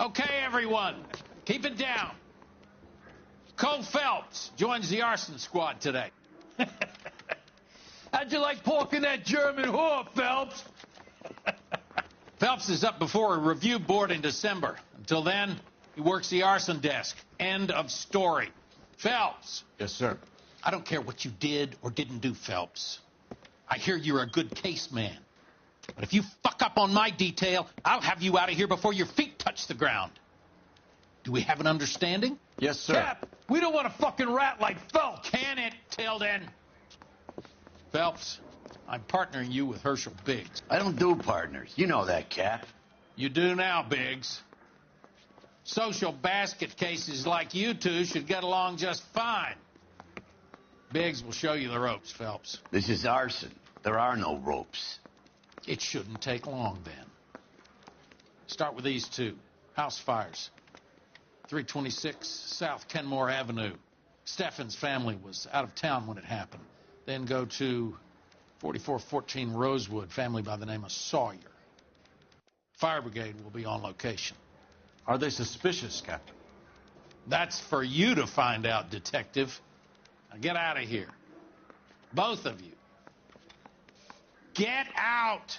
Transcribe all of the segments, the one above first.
Okay, everyone, keep it down. Cole Phelps joins the arson squad today. How'd you like pork in that German whore, Phelps? Phelps is up before a review board in December. Until then, he works the arson desk. End of story. Phelps. Yes, sir. I don't care what you did or didn't do, Phelps. I hear you're a good case man. But if you fuck up on my detail, I'll have you out of here before your feet touch the ground. Do we have an understanding? Yes, sir. Cap, we don't want a fucking rat like Phelps. Can it, Tilden? Phelps, I'm partnering you with Herschel Biggs. I don't do partners. You know that, Cap. You do now, Biggs. Social basket cases like you two should get along just fine. Biggs will show you the ropes, Phelps. This is arson. There are no ropes. It shouldn't take long, then. Start with these two. House fires. 326 South Kenmore Avenue. Steffen's family was out of town when it happened. Then go to 4414 Rosewood, family by the name of Sawyer. Fire brigade will be on location. Are they suspicious, Captain? That's for you to find out, Detective. Now get out of here. Both of you. Get out!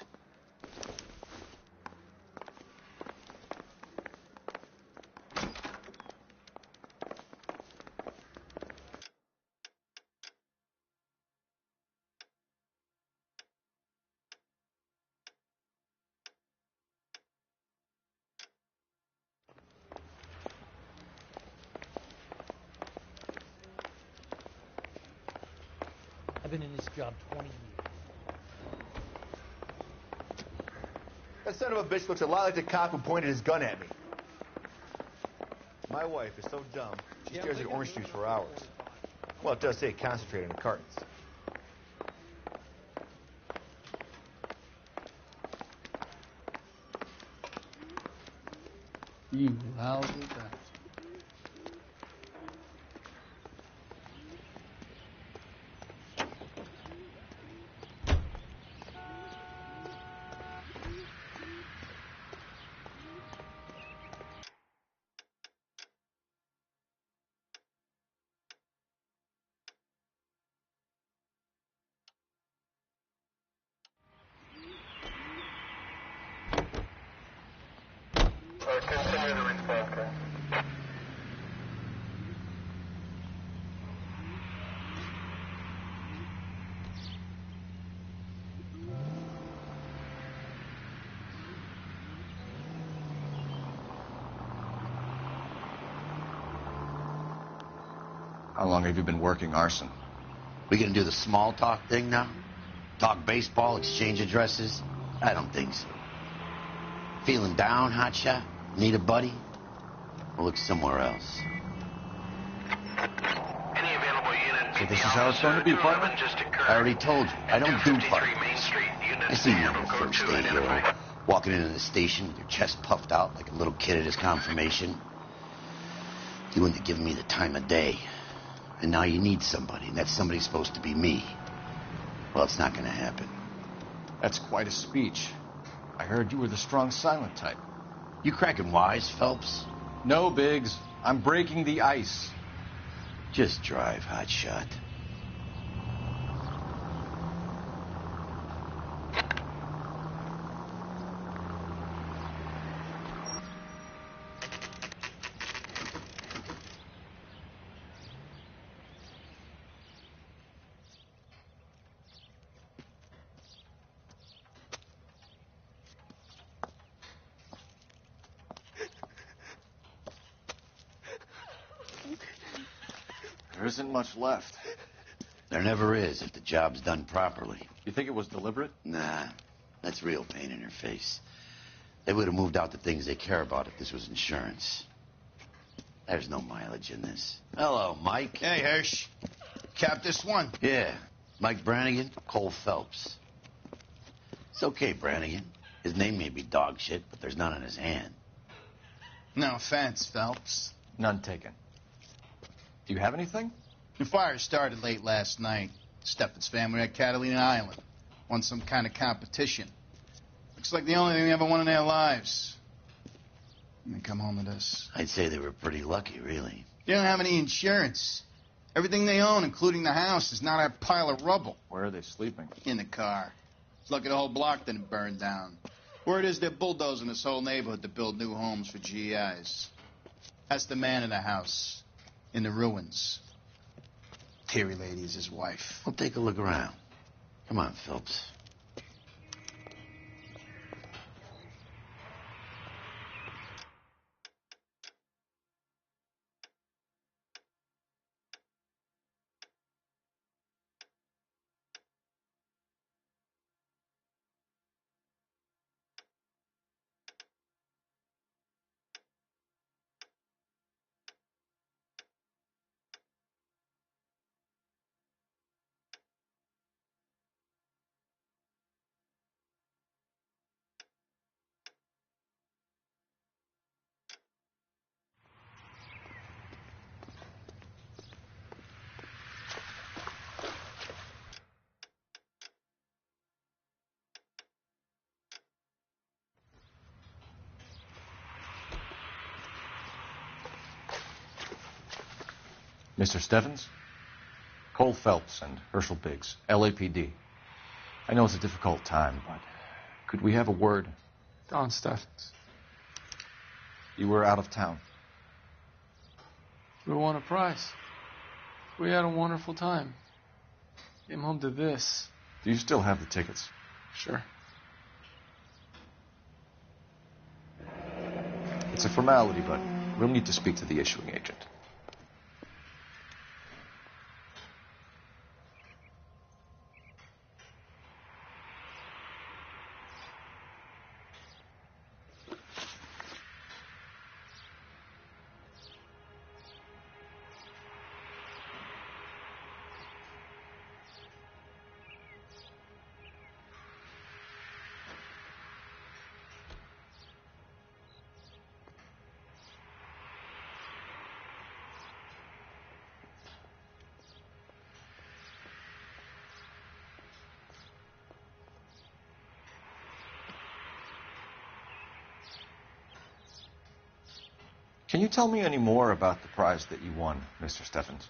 I've been in this job 20 years. That son of a bitch looks a lot like the cop who pointed his gun at me. My wife is so dumb, she stares at orange juice for hours. Well, it does say concentrate on the cartons. You lousy bastard. Continue the response, sir. How long have you been working arson? We gonna do the small talk thing now? Talk baseball, exchange addresses? I don't think so. Feeling down, hotshot? Need a buddy? We'll look somewhere else. Any available unit? So this is how it's going to be, partner? I already told you, I don't do partners. I see you on your first day here, walking into the station with your chest puffed out like a little kid at his confirmation. You wouldn't have given me the time of day. And now you need somebody, and that somebody's supposed to be me. Well, it's not gonna happen. That's quite a speech. I heard you were the strong silent type. You cracking wise, Phelps? No, Biggs. I'm breaking the ice. Just drive, hotshot. There isn't much left. There never is if the job's done properly. You think it was deliberate? Nah, that's real pain in her face. They would have moved out the things they care about if this was insurance. There's no mileage in this. Hello, Mike. Hey, Hirsch. Cap this one. Yeah, Mike Brannigan, Cole Phelps. It's okay, Brannigan. His name may be dog shit, but there's none on his hand. No offense, Phelps. None taken. Do you have anything? The fire started late last night. Steffen's family at Catalina Island. Won some kind of competition. Looks like the only thing they ever won in their lives. And they come home to this. I'd say they were pretty lucky, really. They don't have any insurance. Everything they own, including the house, is not a pile of rubble. Where are they sleeping? In the car. It's lucky the whole block didn't burn down. Word is they're bulldozing this whole neighborhood to build new homes for GIs. That's the man in the house, in the ruins. Terry lady is his wife. Well, take a look around. Come on, Phelps. Mr. Stevens? Cole Phelps and Herschel Biggs, LAPD. I know it's a difficult time, but could we have a word? Don Steffens. You were out of town. We won a prize. We had a wonderful time. Came home to this. Do you still have the tickets? Sure. It's a formality, but we'll need to speak to the issuing agent. Can you tell me any more about the prize that you won, Mr. Steffens?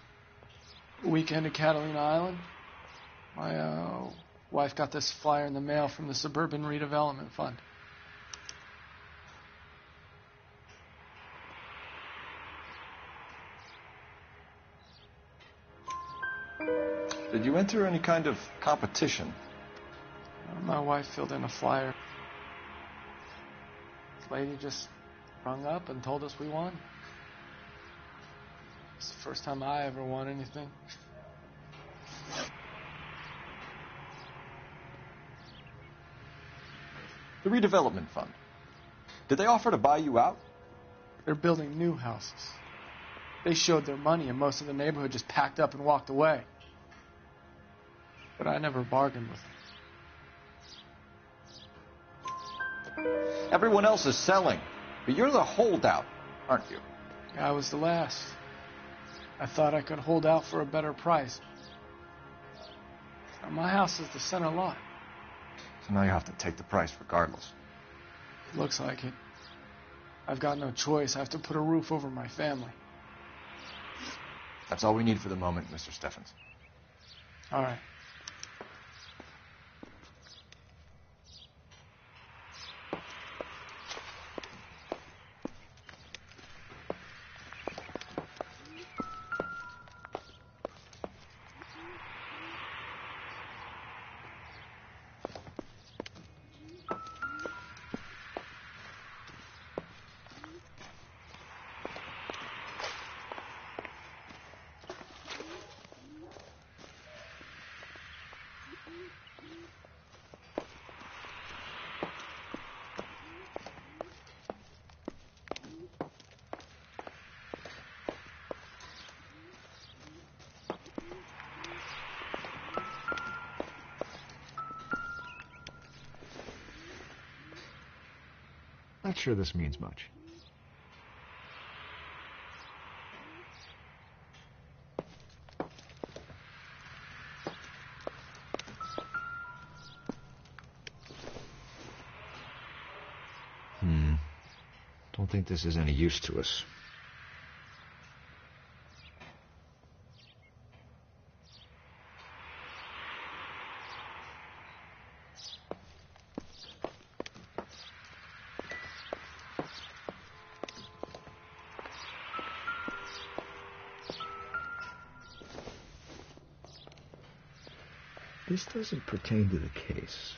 Weekend at Catalina Island. My wife got this flyer in the mail from the Suburban Redevelopment Fund. Did you enter any kind of competition? My wife filled in a flyer. This lady just rung up and told us we won. It's the first time I ever won anything. The redevelopment fund. Did they offer to buy you out? They're building new houses. They showed their money and most of the neighborhood just packed up and walked away. But I never bargained with them. Everyone else is selling, but you're the holdout, aren't you? I was the last. I thought I could hold out for a better price. Now, my house is the center lot. So now you have to take the price regardless. Looks like it. I've got no choice. I have to put a roof over my family. That's all we need for the moment, Mr. Steffens. All right. Not sure this means much. Don't think this is any use to us. This doesn't pertain to the case.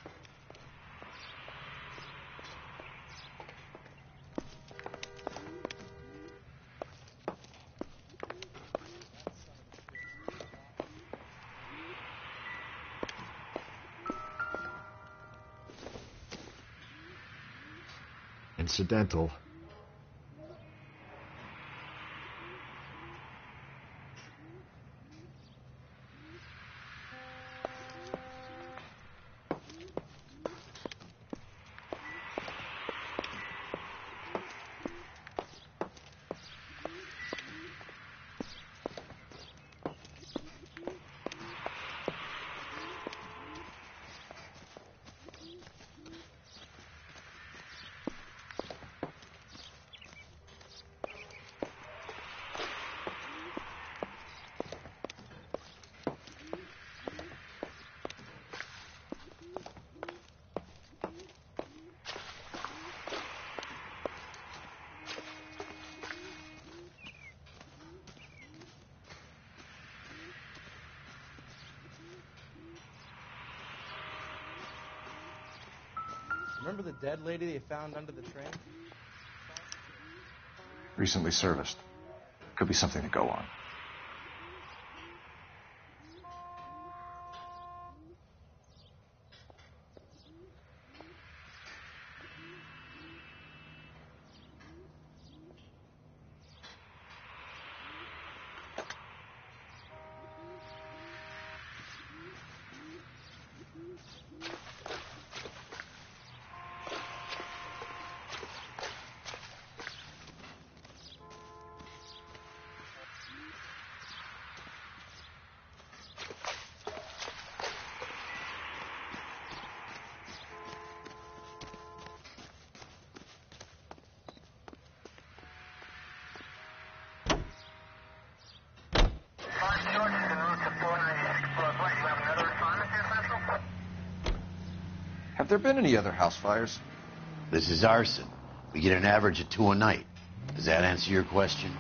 Incidental. Remember the dead lady they found under the train? Recently serviced. Could be something to go on. Have there been any other house fires? This is arson. We get an average of 2 a night. Does that answer your question?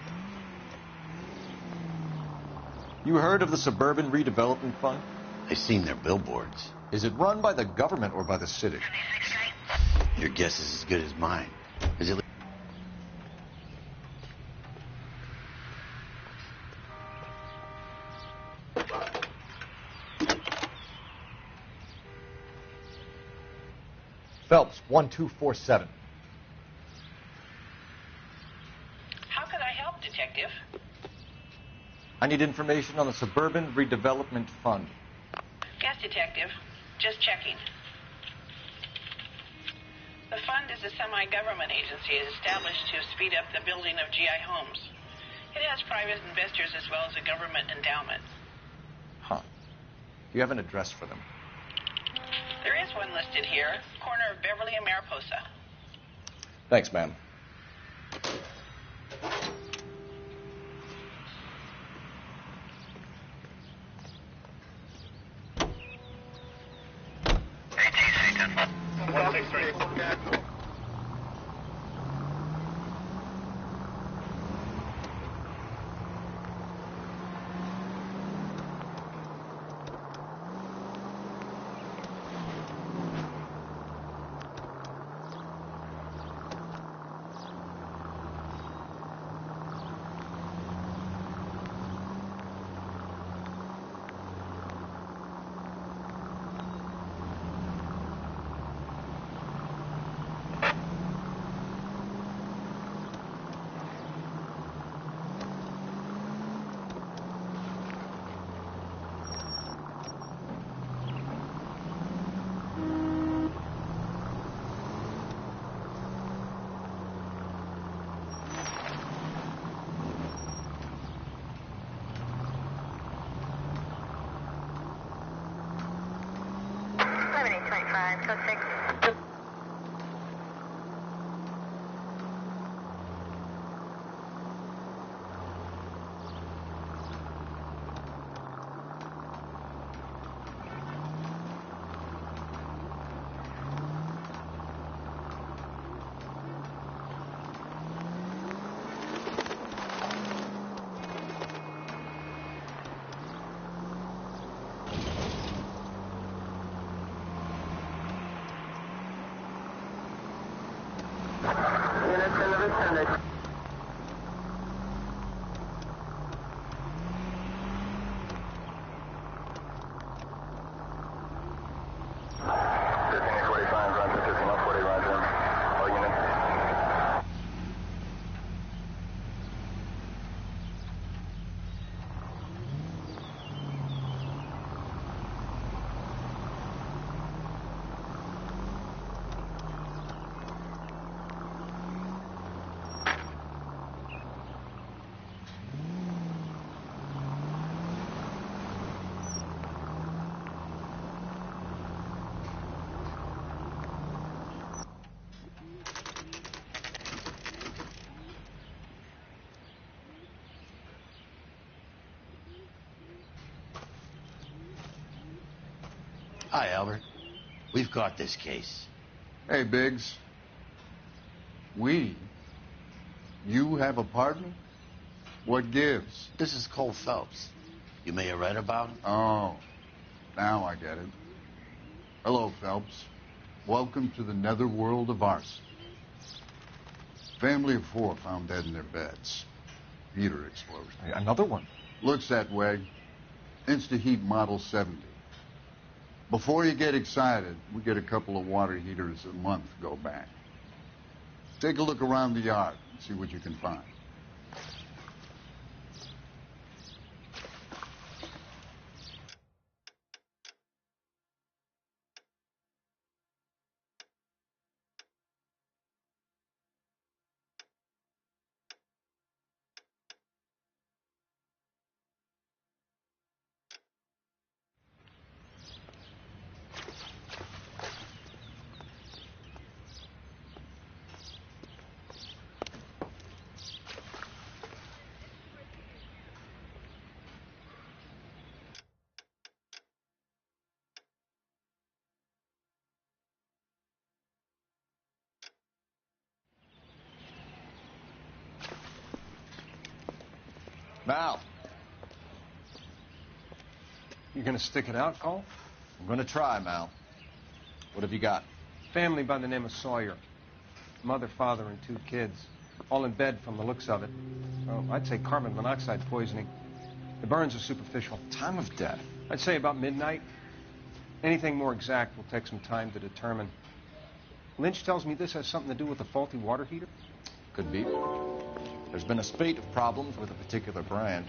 You heard of the Suburban Redevelopment Fund? I've seen their billboards. Is it run by the government or by the city? Your guess is as good as mine. Is it... Phelps, 1247. How can I help, Detective? I need information on the Suburban Redevelopment Fund. Yes, Detective. Just checking. The fund is a semi-government agency established to speed up the building of GI homes. It has private investors as well as a government endowment. Huh. Do you have an address for them? There is one listed here, corner of Beverly and Mariposa. Thanks, ma'am. in the vicinity. Hi, Albert. We've got this case. Hey, Biggs. We? You have a partner? What gives? This is Cole Phelps. You may have read about him. Oh, now I get it. Hello, Phelps. Welcome to the netherworld of arson. Family of 4 found dead in their beds. Heater explosion. Hey, another one. Looks that way. Insta-Heat Model 70. Before you get excited, we get a couple of water heaters a month go back. Take a look around the yard and see what you can find. Mal, You gonna stick it out, Cole? I'm gonna try, Mal. What have you got? Family by the name of Sawyer. Mother, father, and 2 kids. All in bed from the looks of it. Well, I'd say carbon monoxide poisoning. The burns are superficial. Time of death? I'd say about midnight. Anything more exact will take some time to determine. Lynch tells me this has something to do with the faulty water heater. Could be. There's been a spate of problems with a particular brand.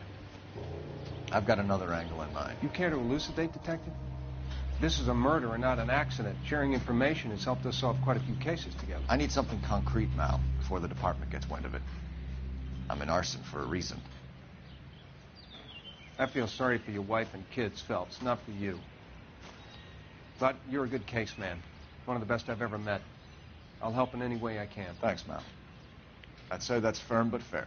I've got another angle in mind. You care to elucidate, Detective? This is a murder and not an accident. Sharing information has helped us solve quite a few cases together. I need something concrete, Mal, before the department gets wind of it. I'm in arson for a reason. I feel sorry for your wife and kids, Phelps, not for you. But you're a good case man. One of the best I've ever met. I'll help in any way I can. Thanks, Mal. I'd say that's firm but fair.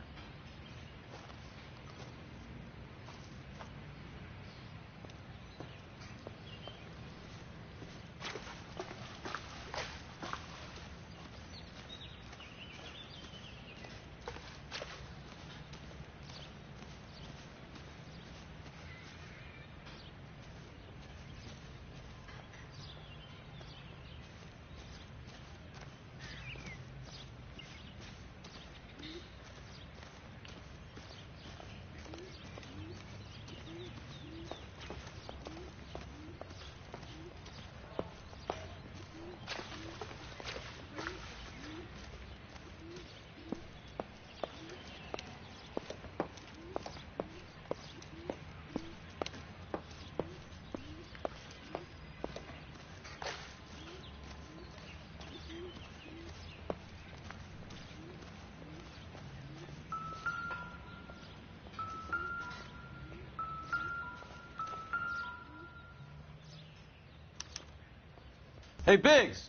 Hey, Biggs!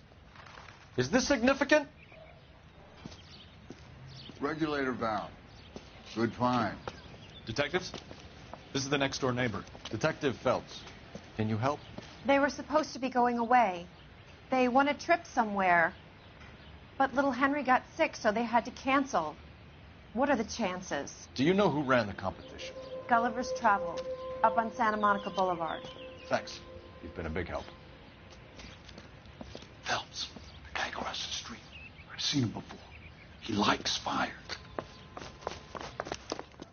Is this significant? Regulator valve. Good find. Detectives? This is the next door neighbor. Detective Phelps. Can you help? They were supposed to be going away. They won a trip somewhere. But little Henry got sick, so they had to cancel. What are the chances? Do you know who ran the competition? Gulliver's Travel, up on Santa Monica Boulevard. Thanks. You've been a big help. Phelps, the guy across the street. I've seen him before. He likes fire.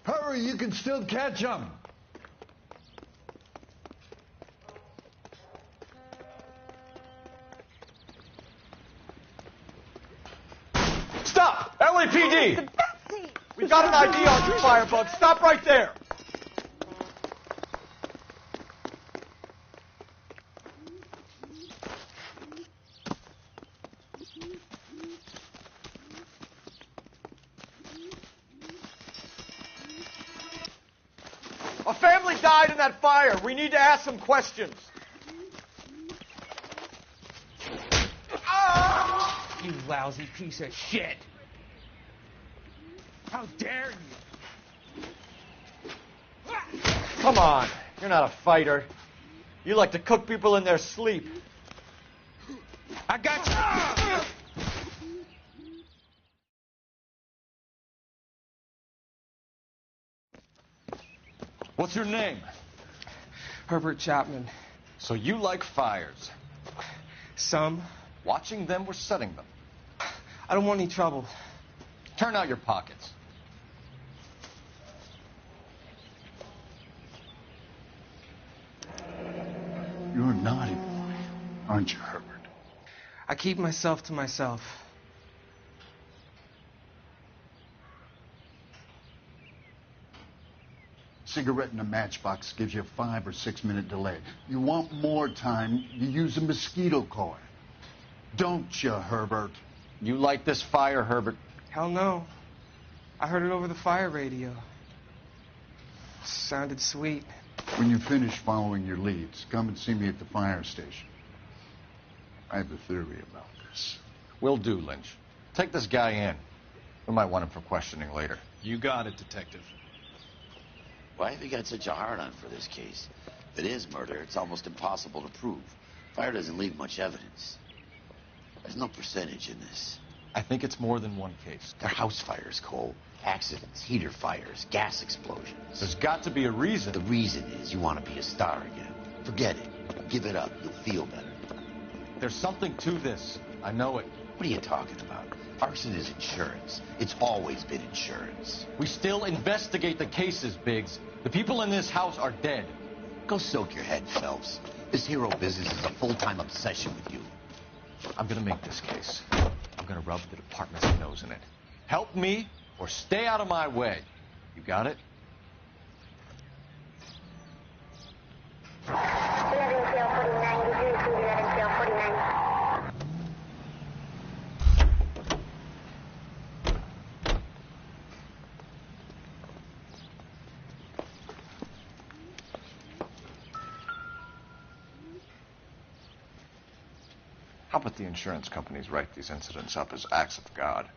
Hurry, you can still catch him. Stop! LAPD! We've got an ID on you, Firebug. Stop right there! A family died in that fire. We need to ask some questions. You lousy piece of shit. How dare you? Come on. You're not a fighter. You like to cook people in their sleep. I got you. What's your name? Herbert Chapman. So you like fires. Some. Watching them or setting them? I don't want any trouble. Turn out your pockets. You're a naughty boy, aren't you, Herbert? I keep myself to myself. Cigarette in a matchbox gives you a 5 or 6 minute delay. You want more time, you use a mosquito coil. Don't you, Herbert? You light this fire, Herbert? Hell no. I heard it over the fire radio. Sounded sweet. When you finish following your leads, come and see me at the fire station. I have a theory about this. Will do, Lynch. Take this guy in. We might want him for questioning later. You got it, Detective. Why have you got such a hard-on for this case? If it is murder, it's almost impossible to prove. Fire doesn't leave much evidence. There's no percentage in this. I think it's more than one case. They're house fires, Cole. Accidents, heater fires, gas explosions. There's got to be a reason. The reason is you want to be a star again. Forget it. Give it up. You'll feel better. There's something to this. I know it. What are you talking about? Arson is insurance. It's always been insurance. We still investigate the cases, Biggs. The people in this house are dead. Go soak your head, Phelps. This hero business is a full-time obsession with you. I'm gonna make this case. I'm gonna rub the department's nose in it. Help me or stay out of my way. You got it? How about the insurance companies write these incidents up as acts of God?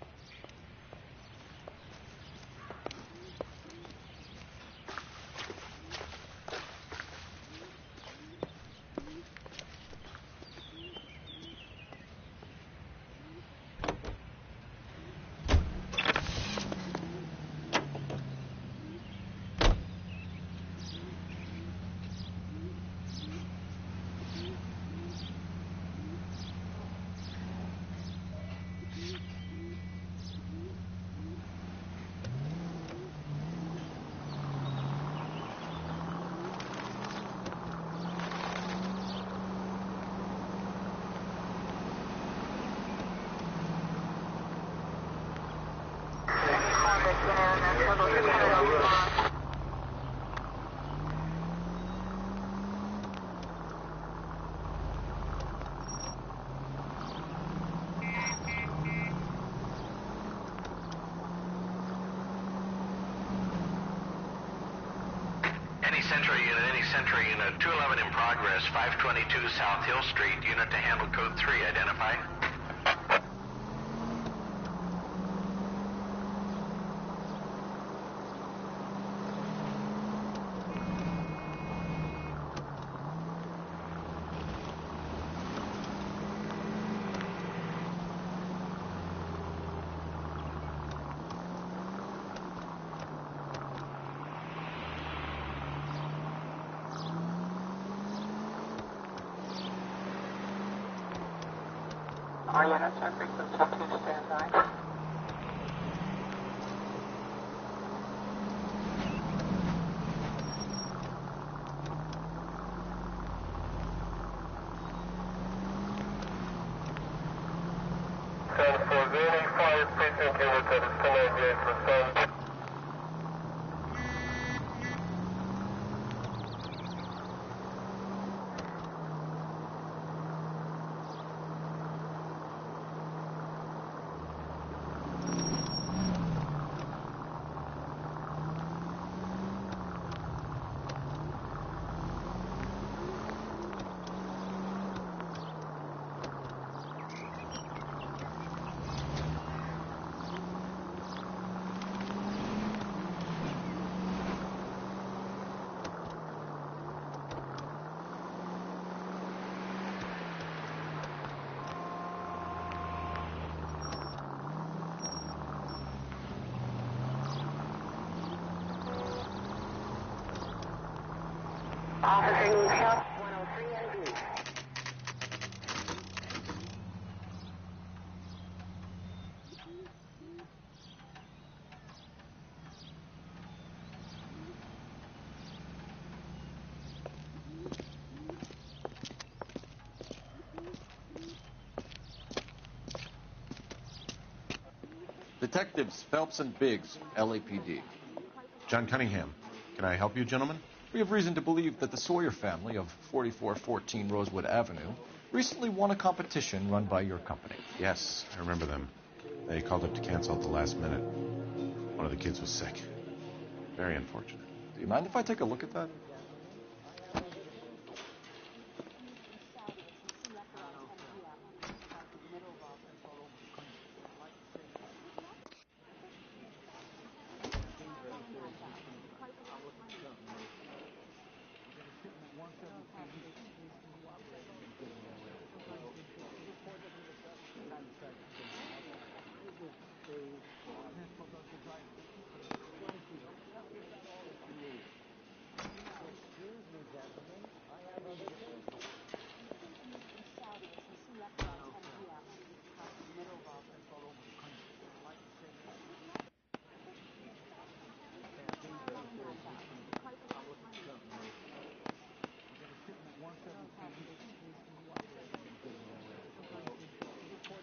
Century Unit 211 in progress, 522 South Hill Street. Unit to handle code 3, identify. All units are frequency 2 standby. Officer needs help, 103 and B. Detectives Phelps and Biggs, LAPD. John Cunningham. Can I help you, gentlemen? We have reason to believe that the Sawyer family of 4414 Rosewood Avenue recently won a competition run by your company. Yes, I remember them. They called up to cancel at the last minute. One of the kids was sick. Very unfortunate. Do you mind if I take a look at that?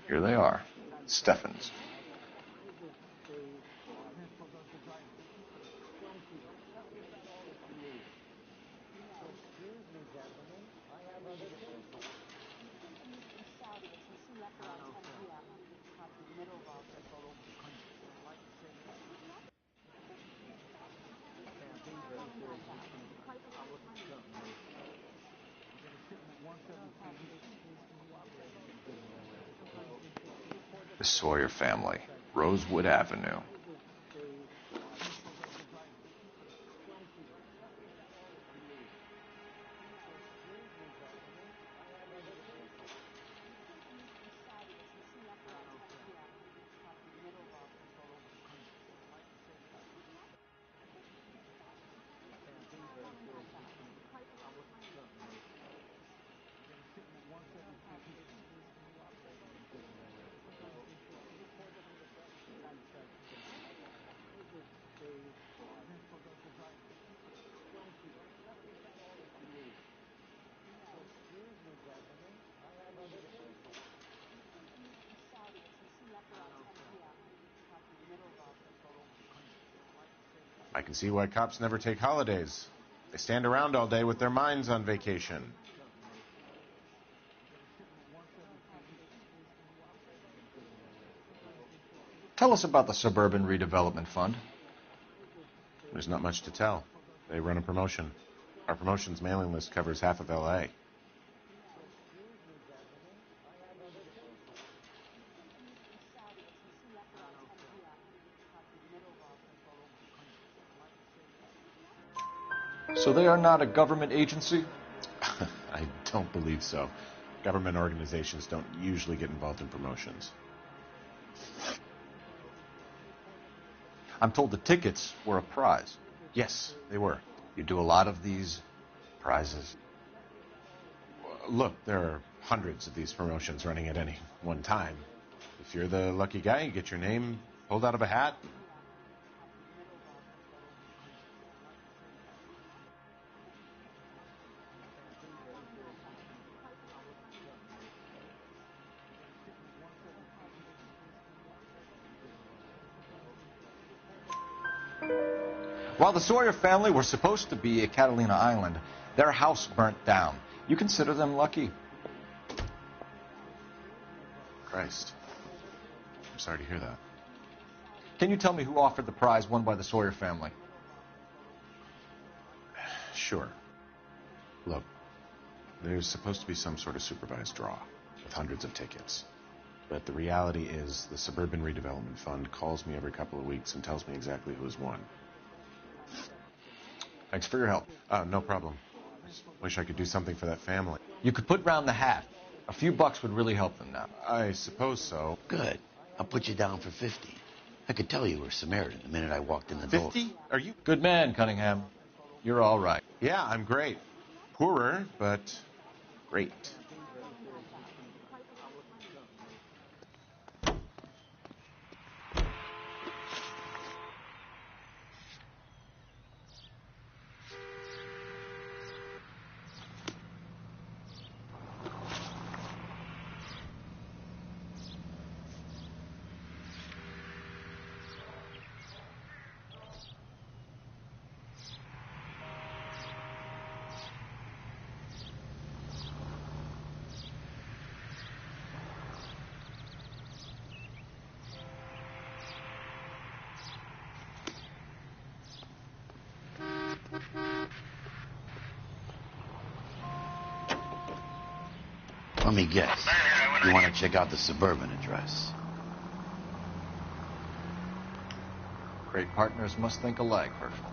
Here they are. Steffens. The Sawyer family, Rosewood Avenue. I can see why cops never take holidays. They stand around all day with their minds on vacation. Tell us about the Suburban Redevelopment Fund. There's not much to tell. They run a promotion. Our promotions mailing list covers half of L.A. So they are not a government agency? I don't believe so. Government organizations don't usually get involved in promotions. I'm told the tickets were a prize. Yes, they were. You do a lot of these prizes? Look, there are hundreds of these promotions running at any one time. If you're the lucky guy, you get your name pulled out of a hat. While the Sawyer family were supposed to be at Catalina Island, their house burnt down. You consider them lucky? Christ. I'm sorry to hear that. Can you tell me who offered the prize won by the Sawyer family? Sure. Look, there's supposed to be some sort of supervised draw with hundreds of tickets. But the reality is the Suburban Redevelopment Fund calls me every couple of weeks and tells me exactly who's won. Thanks for your help. No problem. I just wish I could do something for that family. You could put round the hat. A few bucks would really help them now. I suppose so. Good. I'll put you down for 50. I could tell you were Samaritan the minute I walked in the door. 50? Are you... Good man, Cunningham. You're all right. Yeah, I'm great. Poorer, but great. Let me guess. You want to check out the Suburban address? Great partners must think alike, Herschel.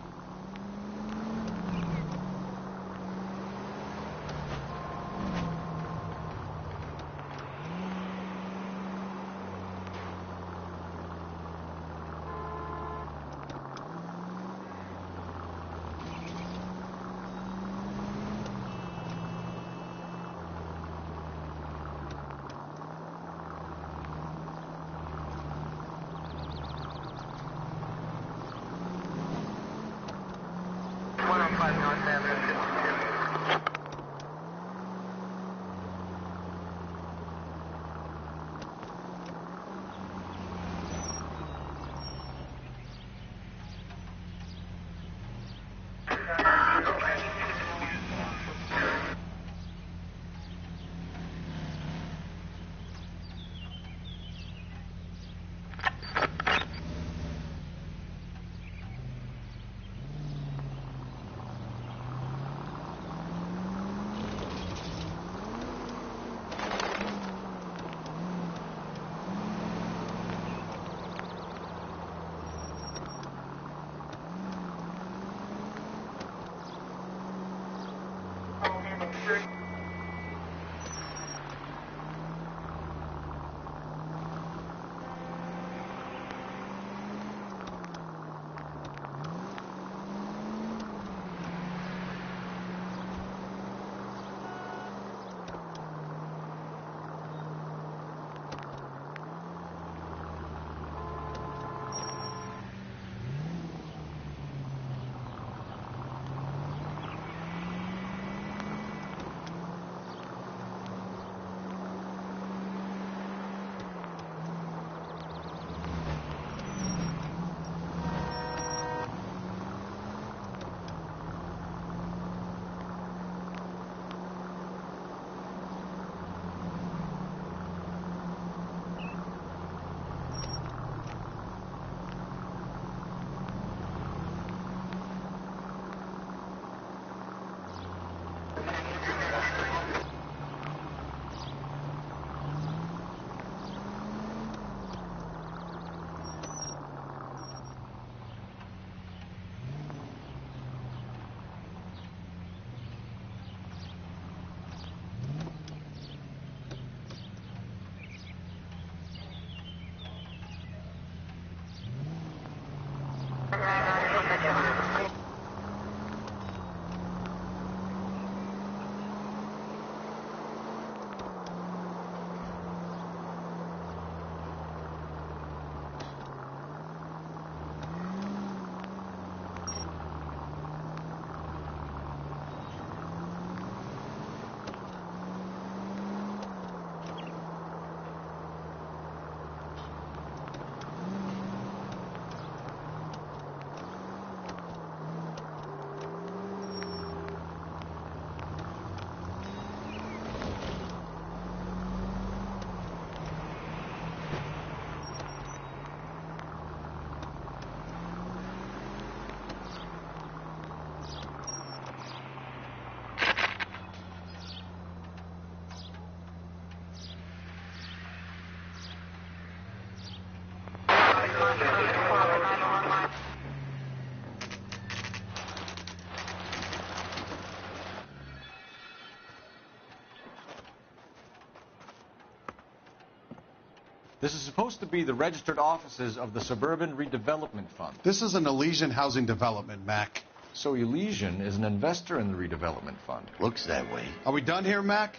This is supposed to be the registered offices of the Suburban Redevelopment Fund. This is an Elysian housing development, Mac. So Elysian is an investor in the redevelopment fund. Looks that way. Are we done here, Mac?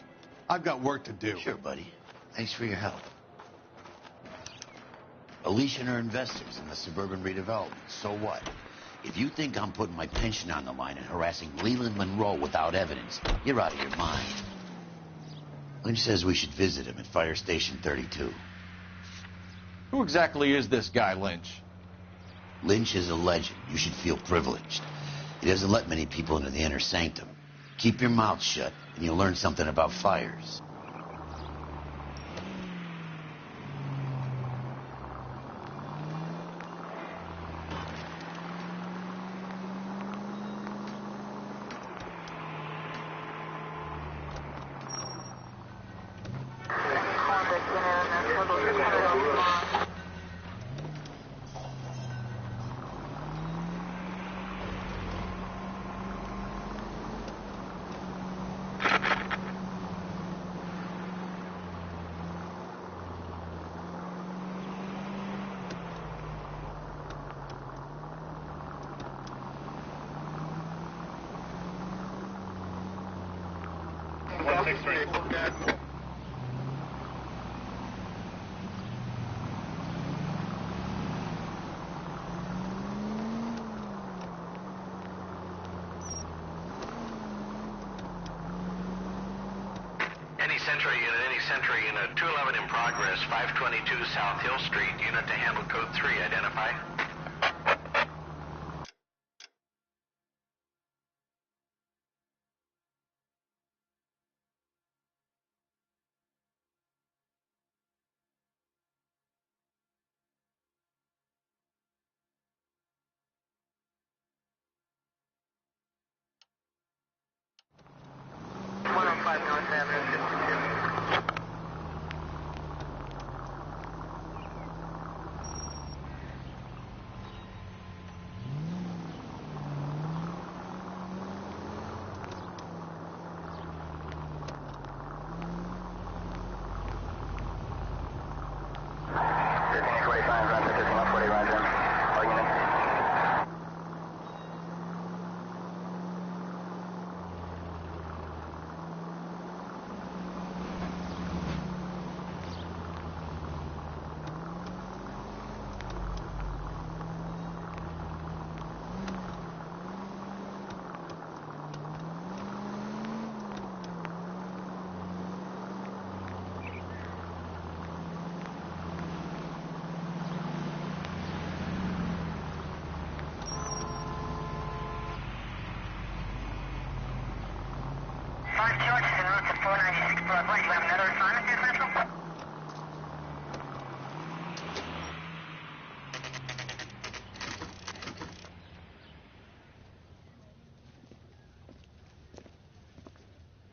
I've got work to do. Sure, buddy. Thanks for your help. Elysian are investors in the Suburban Redevelopment. So what? If you think I'm putting my pension on the line and harassing Leland Monroe without evidence, you're out of your mind. Lynch says we should visit him at Fire Station 32. Who exactly is this guy, Lynch? Lynch is a legend. You should feel privileged. He doesn't let many people into the inner sanctum. Keep your mouth shut, and you'll learn something about fires. Any Sentry unit, 211 in progress, 522 South Hill Street, unit to handle code 3, identify.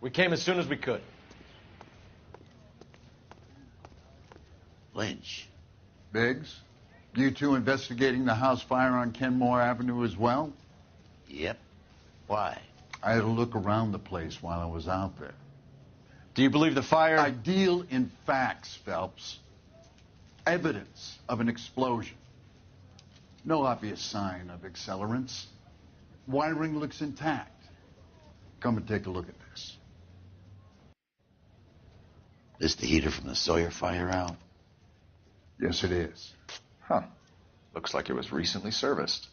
We came as soon as we could. Lynch. Biggs, you two investigating the house fire on Kenmore Avenue as well? Yep. Why? I had a look around the place while I was out there. Do you believe the fire? I deal in facts, Phelps. Evidence of an explosion. No obvious sign of accelerants. Wiring looks intact. Come and take a look at this. This the heater from the Sawyer fire, Al? Yes, it is. Huh. Looks like it was recently serviced.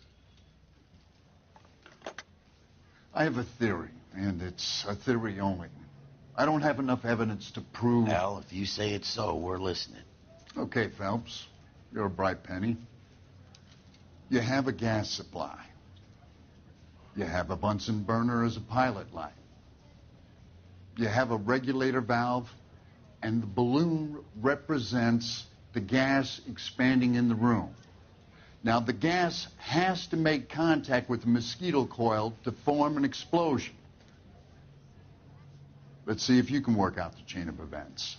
I have a theory, and it's a theory only. I don't have enough evidence to prove... Al, if you say it's so, we're listening. Okay, Phelps. You're a bright penny. You have a gas supply. You have a Bunsen burner as a pilot light. You have a regulator valve, and the balloon represents the gas expanding in the room. Now, the gas has to make contact with the mosquito coil to form an explosion. Let's see if you can work out the chain of events.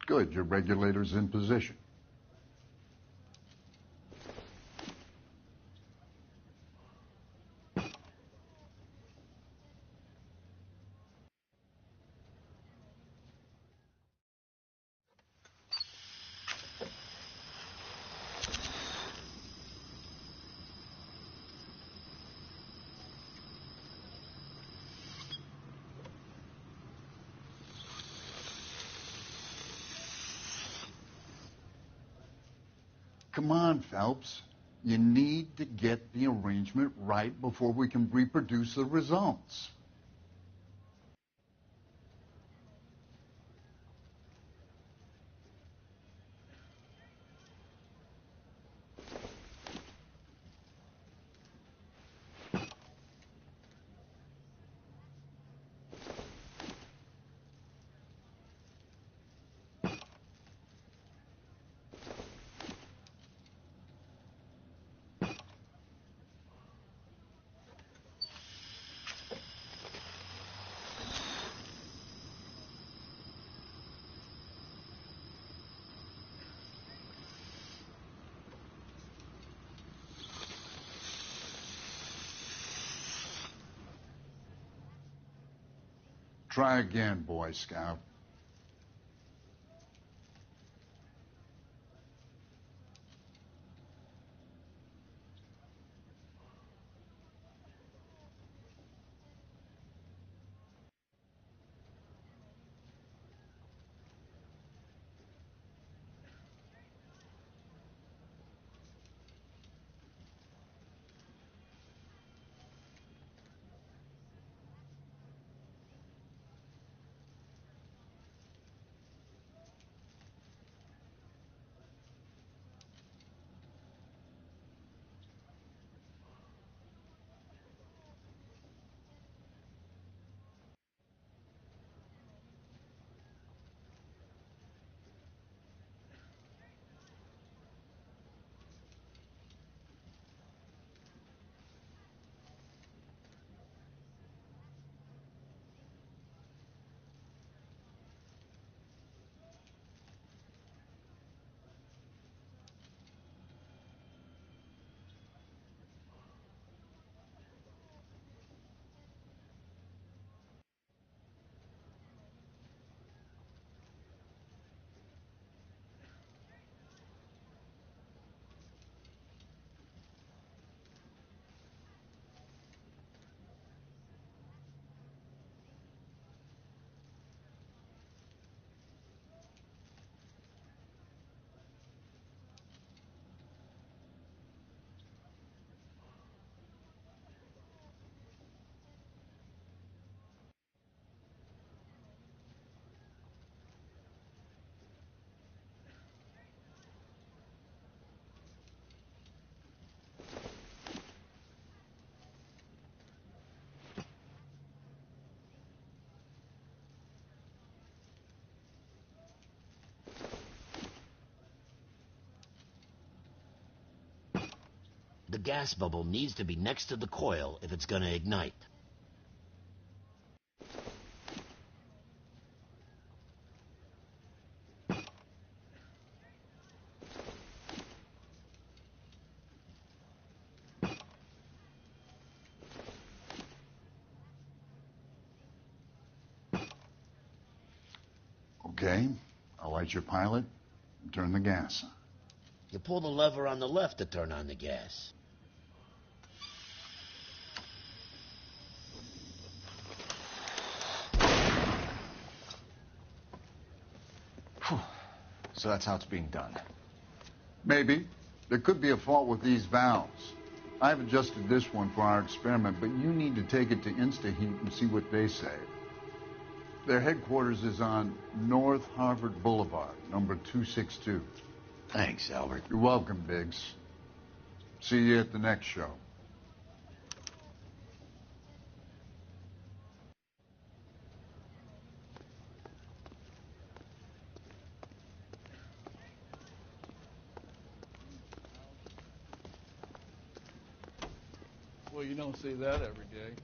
Good, your regulator's in position. Come on, Phelps. You need to get the arrangement right before we can reproduce the results. Try again, Boy Scout. The gas bubble needs to be next to the coil if it's going to ignite. Okay, I'll light your pilot and turn the gas on. You pull the lever on the left to turn on the gas. So that's how it's being done. Maybe. There could be a fault with these valves. I've adjusted this one for our experiment, but you need to take it to InstaHeat and see what they say. Their headquarters is on North Harvard Boulevard, number 262. Thanks, Albert. You're welcome, Biggs. See you at the next show. Well, you don't see that every day.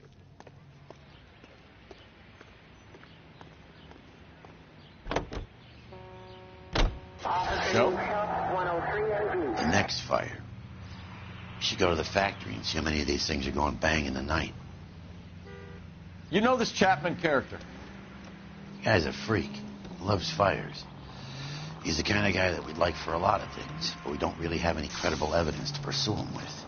So, the next fire. You should go to the factory and see how many of these things are going bang in the night. You know this Chapman character? The guy's a freak. Loves fires. He's the kind of guy that we'd like for a lot of things, but we don't really have any credible evidence to pursue him with.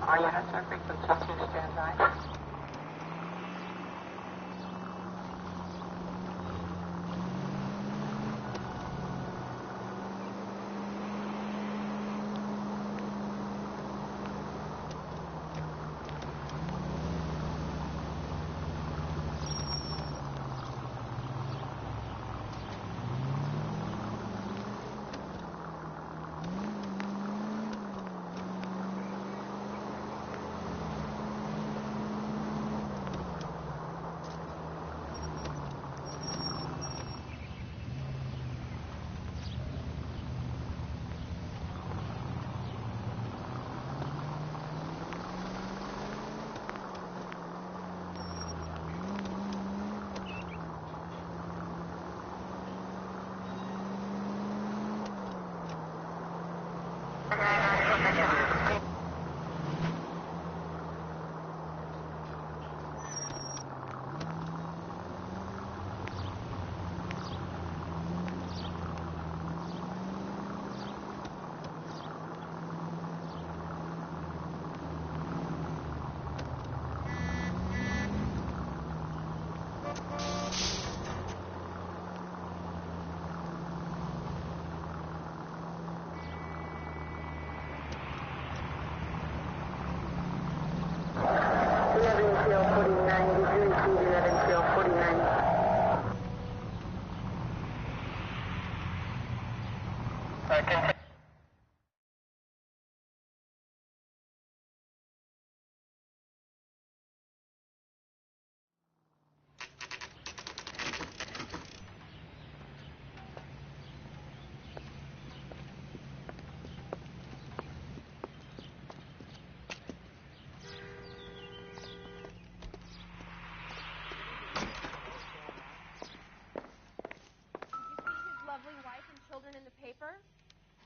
All units are frequent substitute standby.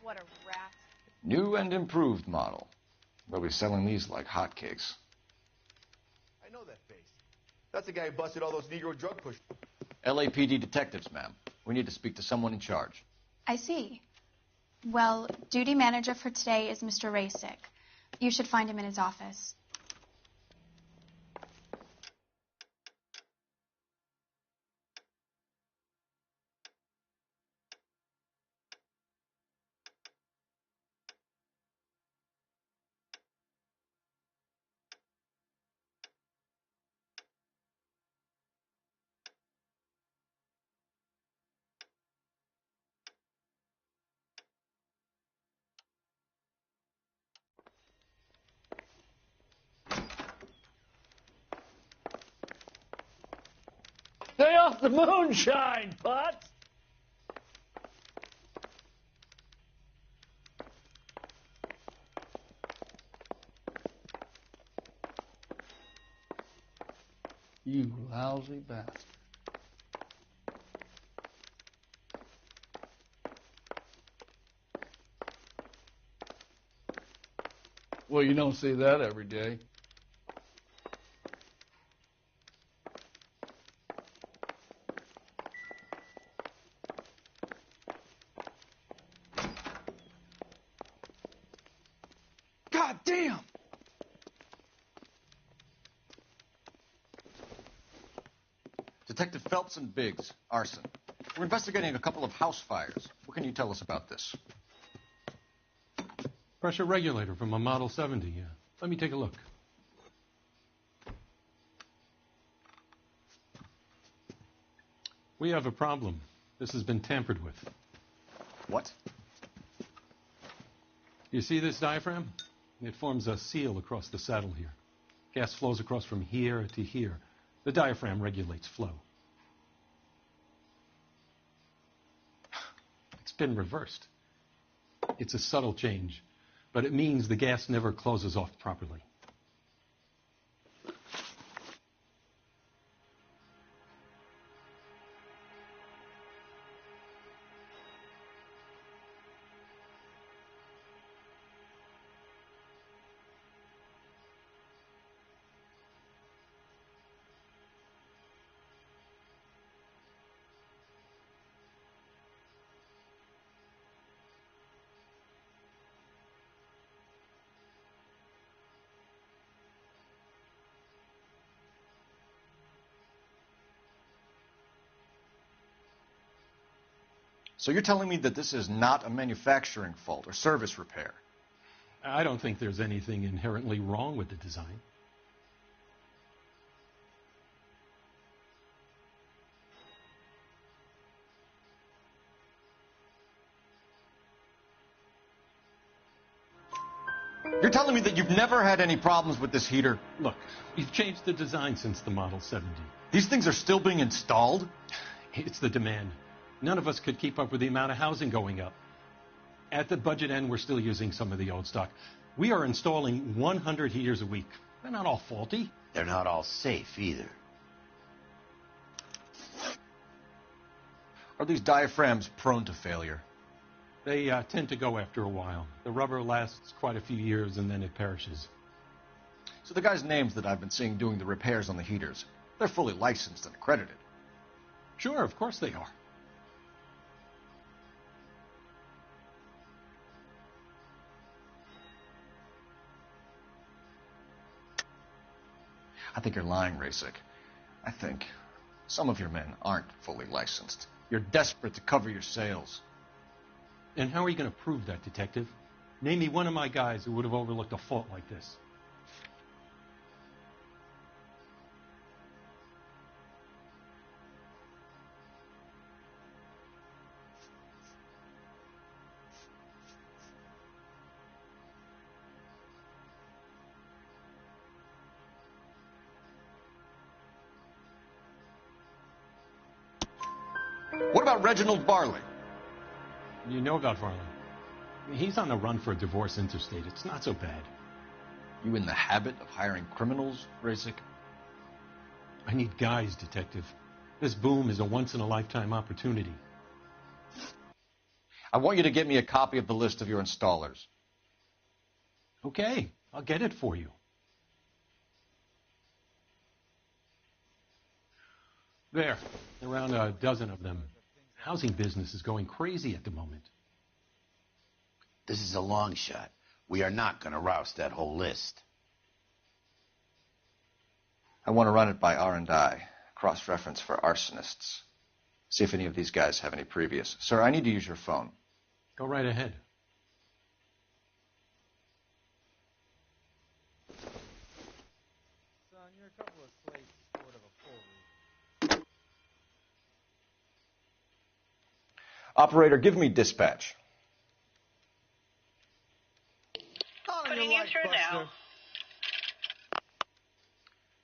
What a rat. New and improved model. They'll be selling these like hotcakes. I know that face. That's the guy who busted all those Negro drug pushers. LAPD detectives, ma'am. We need to speak to someone in charge. I see. Well, duty manager for today is Mr. Rasick. You should find him in his office. Stay off the moonshine, Potts! You lousy bastard. Well, you don't see that every day. God damn! Detective Phelps and Biggs, arson. We're investigating a couple of house fires. What can you tell us about this? Pressure regulator from a Model 70, yeah. Let me take a look. We have a problem. This has been tampered with. What? You see this diaphragm? It forms a seal across the saddle here. Gas flows across from here to here. The diaphragm regulates flow. It's been reversed. It's a subtle change, but it means the gas never closes off properly. So you're telling me that this is not a manufacturing fault or service repair? I don't think there's anything inherently wrong with the design. You're telling me that you've never had any problems with this heater? Look, we've changed the design since the Model 70. These things are still being installed? It's the demand. None of us could keep up with the amount of housing going up. At the budget end, we're still using some of the old stock. We are installing 100 heaters a week. They're not all faulty. They're not all safe either. Are these diaphragms prone to failure? They tend to go after a while. The rubber lasts quite a few years and then it perishes. So the guys' names that I've been seeing doing the repairs on the heaters, they're fully licensed and accredited. Sure, of course they are. I think you're lying, Rasik. I think some of your men aren't fully licensed. You're desperate to cover your sales. And how are you going to prove that, Detective? Name me one of my guys who would have overlooked a fault like this. What about Reginald Varley? You know about Varley. He's on the run for a divorce interstate. It's not so bad. You in the habit of hiring criminals, Rasik? I need guys, Detective. This boom is a once-in-a-lifetime opportunity. I want you to get me a copy of the list of your installers. Okay, I'll get it for you. There, around a dozen of them. Housing business is going crazy at the moment. This is a long shot. We are not going to rouse that whole list. I want to run it by R&I, cross-reference for arsonists. See if any of these guys have any previous. Sir, I need to use your phone. Go right ahead. Son, you're a couple of slates short of a full week. Operator, give me dispatch. Putting you through now.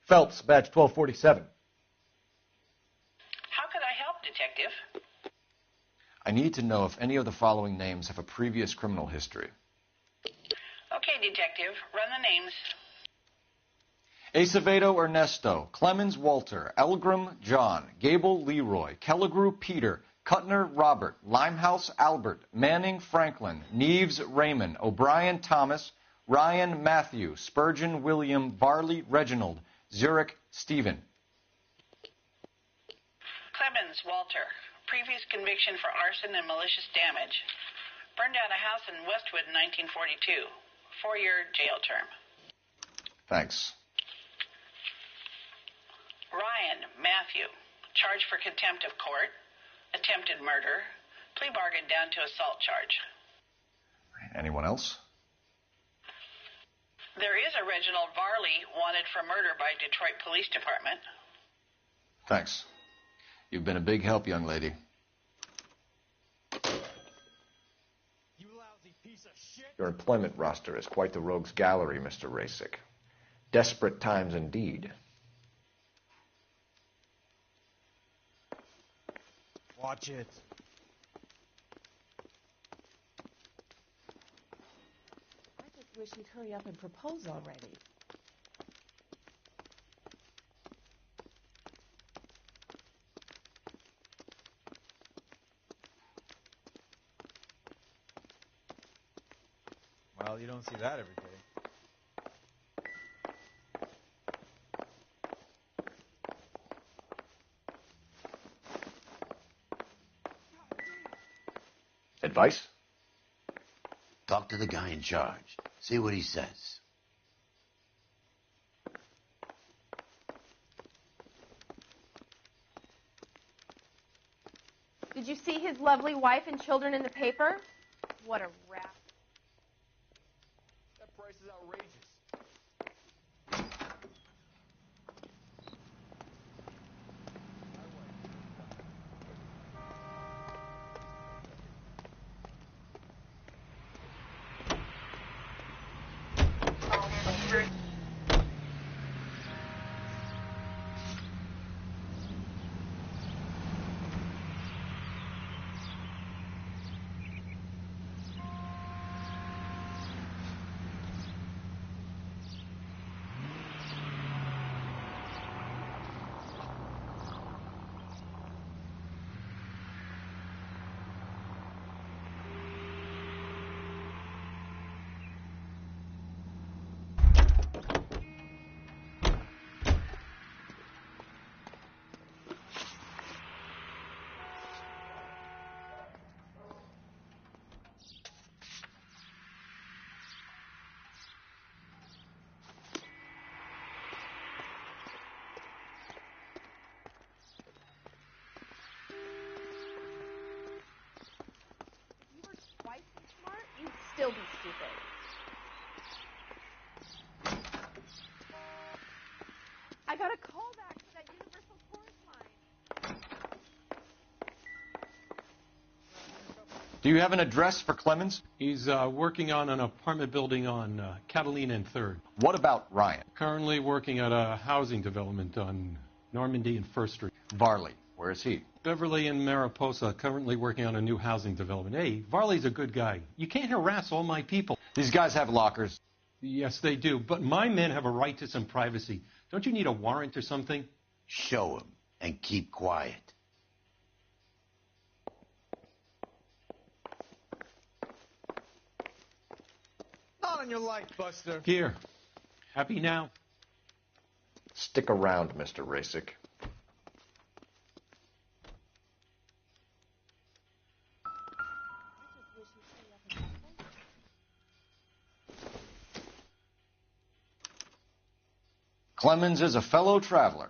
Phelps, badge 1247. How could I help, Detective? I need to know if any of the following names have a previous criminal history. Okay, Detective. Run the names. Acevedo Ernesto, Clemens Walter, Elgram John, Gable Leroy, Kelligrew Peter, Cutner Robert, Limehouse Albert, Manning Franklin, Neves Raymond, O'Brien Thomas, Ryan Matthew, Spurgeon William, Varley Reginald, Zurich Stephen. Clemens Walter. Previous conviction for arson and malicious damage. Burned down a house in Westwood in 1942. 4-year jail term. Thanks. Ryan Matthew. Charged for contempt of court. Attempted murder. Plea bargain down to assault charge. Anyone else? There is a Reginald Varley wanted for murder by Detroit Police Department. Thanks. You've been a big help, young lady. Your employment roster is quite the rogues gallery, Mr. Rasick. Desperate times indeed. Watch it. I just wish he'd hurry up and propose already. Well, you don't see that every day. Advice? Talk to the guy in charge. See what he says. Did you see his lovely wife and children in the paper? What a rascal. That price is outrageous. You'd still be stupid. I got a call back for that universal chorus line. Do you have an address for Clemens? He's working on an apartment building on Catalina and 3rd. What about Ryan? Currently working at a housing development on Normandy and 1st Street. Varley, where is he? Beverly and Mariposa, currently working on a new housing development. Hey, Varley's a good guy. You can't harass all my people. These guys have lockers. Yes, they do, but my men have a right to some privacy. Don't you need a warrant or something? Show him and keep quiet. Not on your life, Buster. Here. Happy now? Stick around, Mr. Rasick. Clemens is a fellow traveler.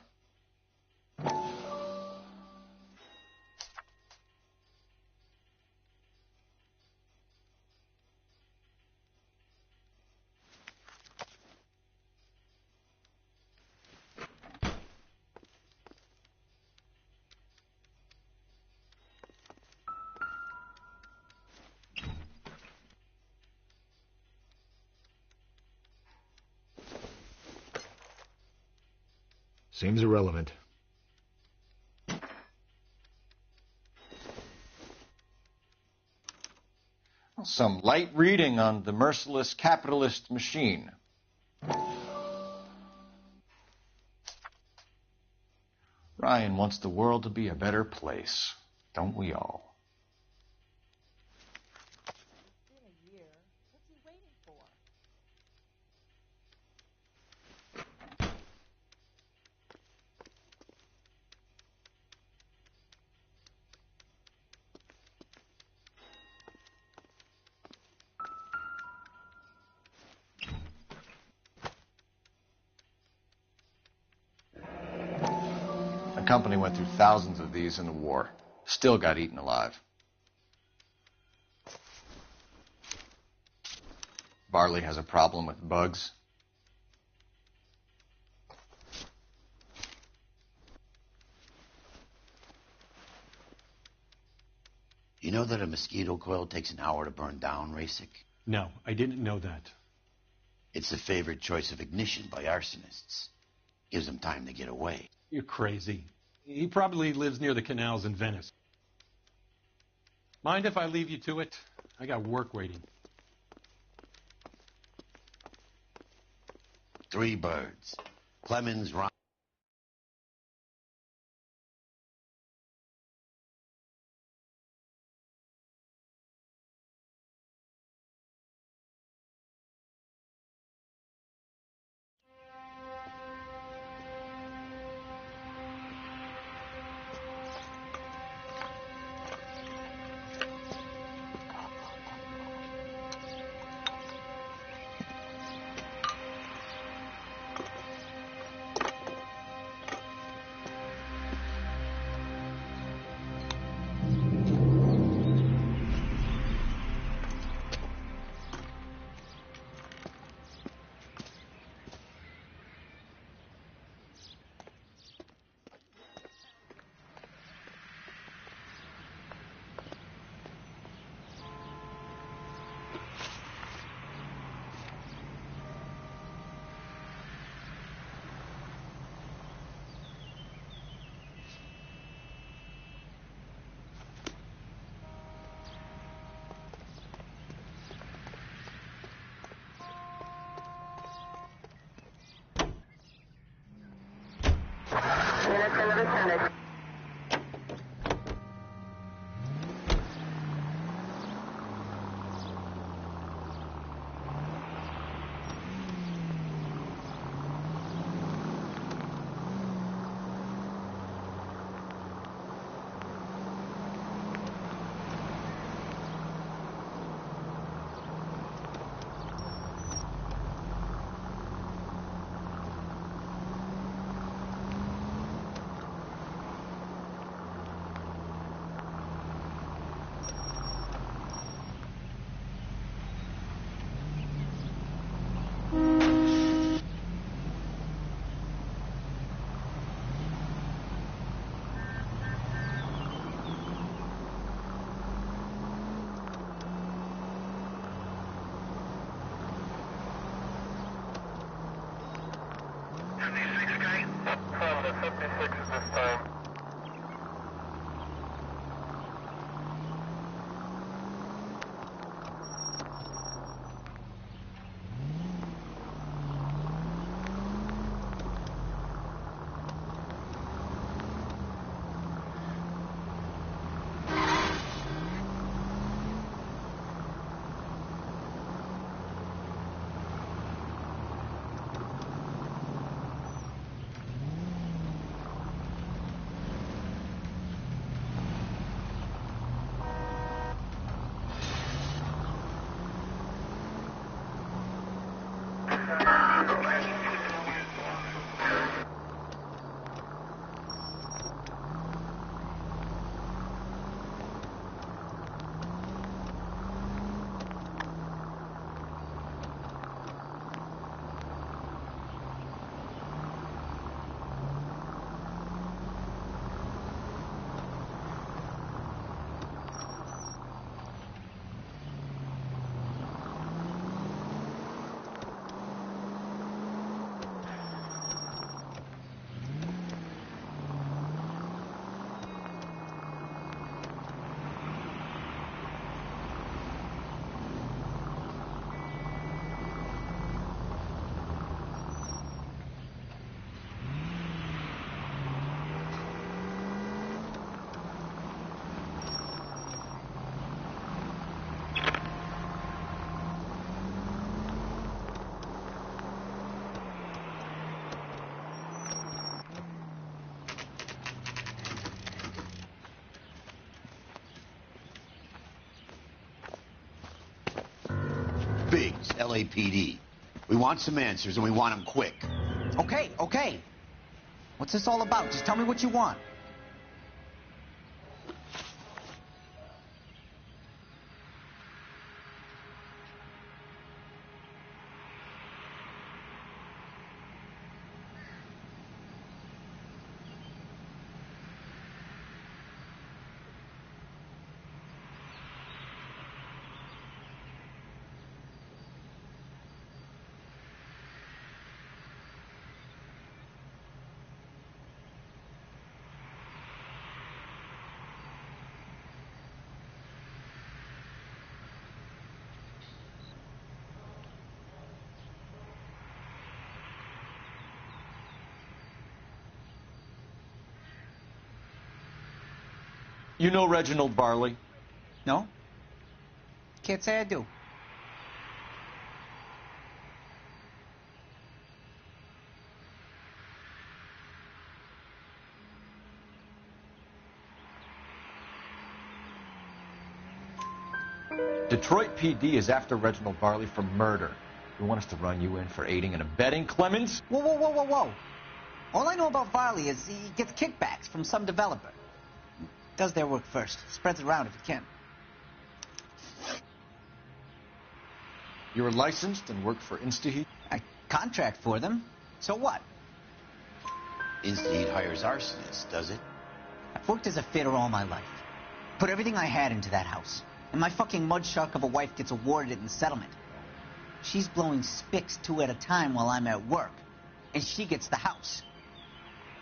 Seems irrelevant. Some light reading on the merciless capitalist machine. Ryan wants the world to be a better place, don't we all? The company went through thousands of these in the war. Still got eaten alive. Varley has a problem with bugs. You know that a mosquito coil takes an hour to burn down, Rasic? No, I didn't know that. It's the favorite choice of ignition by arsonists. Gives them time to get away. You're crazy. He probably lives near the canals in Venice. Mind if I leave you to it? I got work waiting. 3 birds. Clemens, Ron. Biggs, LAPD. We want some answers, and we want them quick. Okay, okay. What's this all about? Just tell me what you want. You know Reginald Barley? No? Can't say I do. Detroit PD is after Reginald Barley for murder. You want us to run you in for aiding and abetting, Clemens? Whoa, whoa, whoa, whoa, whoa. All I know about Varley is he gets kickbacks from some developer. Does their work first. Spreads it around if he can. You're licensed and work for InstaHeat? I contract for them. So what? Instaheat hires arsonists, does it? I've worked as a fitter all my life. Put everything I had into that house. And my fucking mud shark of a wife gets awarded it in settlement. She's blowing spics 2 at a time while I'm at work. And she gets the house.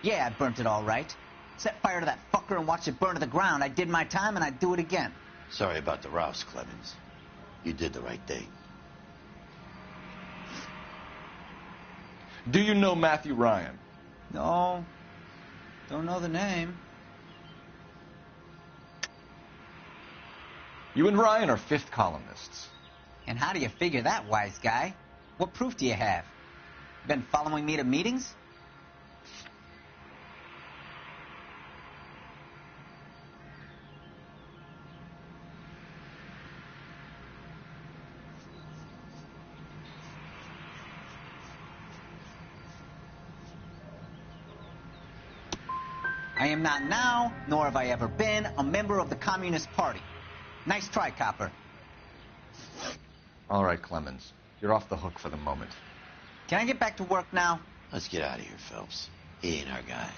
Yeah, I burnt it all right. Set fire to that fucker and watched it burn to the ground. I did my time and I'd do it again. Sorry about the rouse, Clemens. You did the right thing. Do you know Matthew Ryan? No. Don't know the name. You and Ryan are fifth columnists. And how do you figure that, wise guy? What proof do you have? Been following me to meetings? I am not now, nor have I ever been, a member of the Communist Party. Nice try, copper. All right, Clemens. You're off the hook for the moment. Can I get back to work now? Let's get out of here, Phelps. He ain't our guy.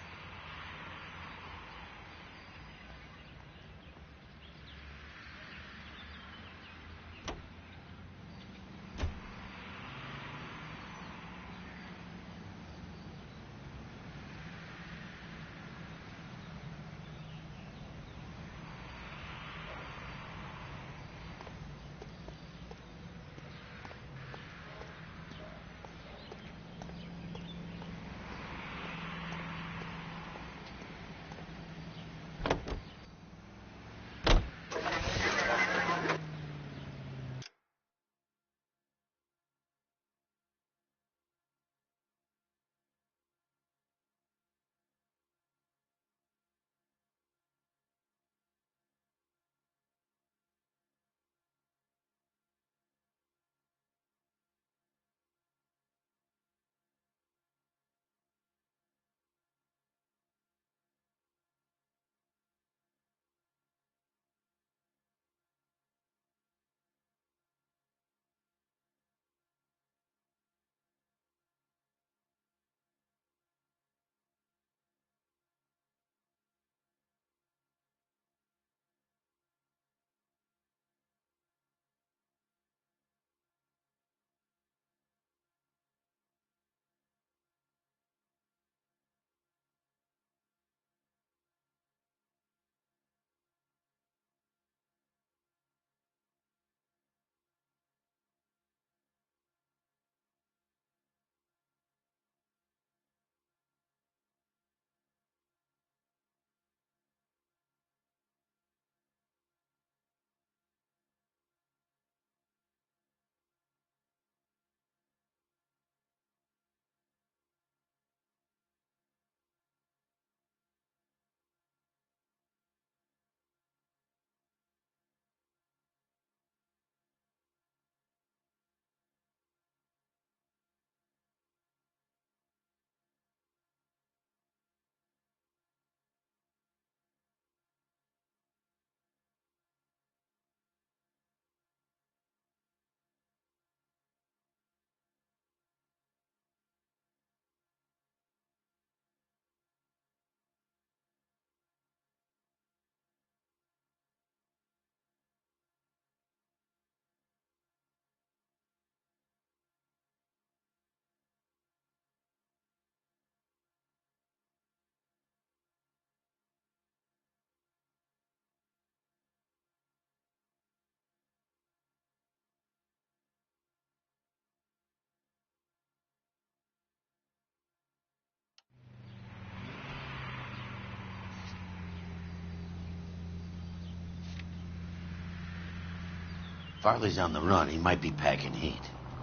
Farley's on the run. He might be packing heat.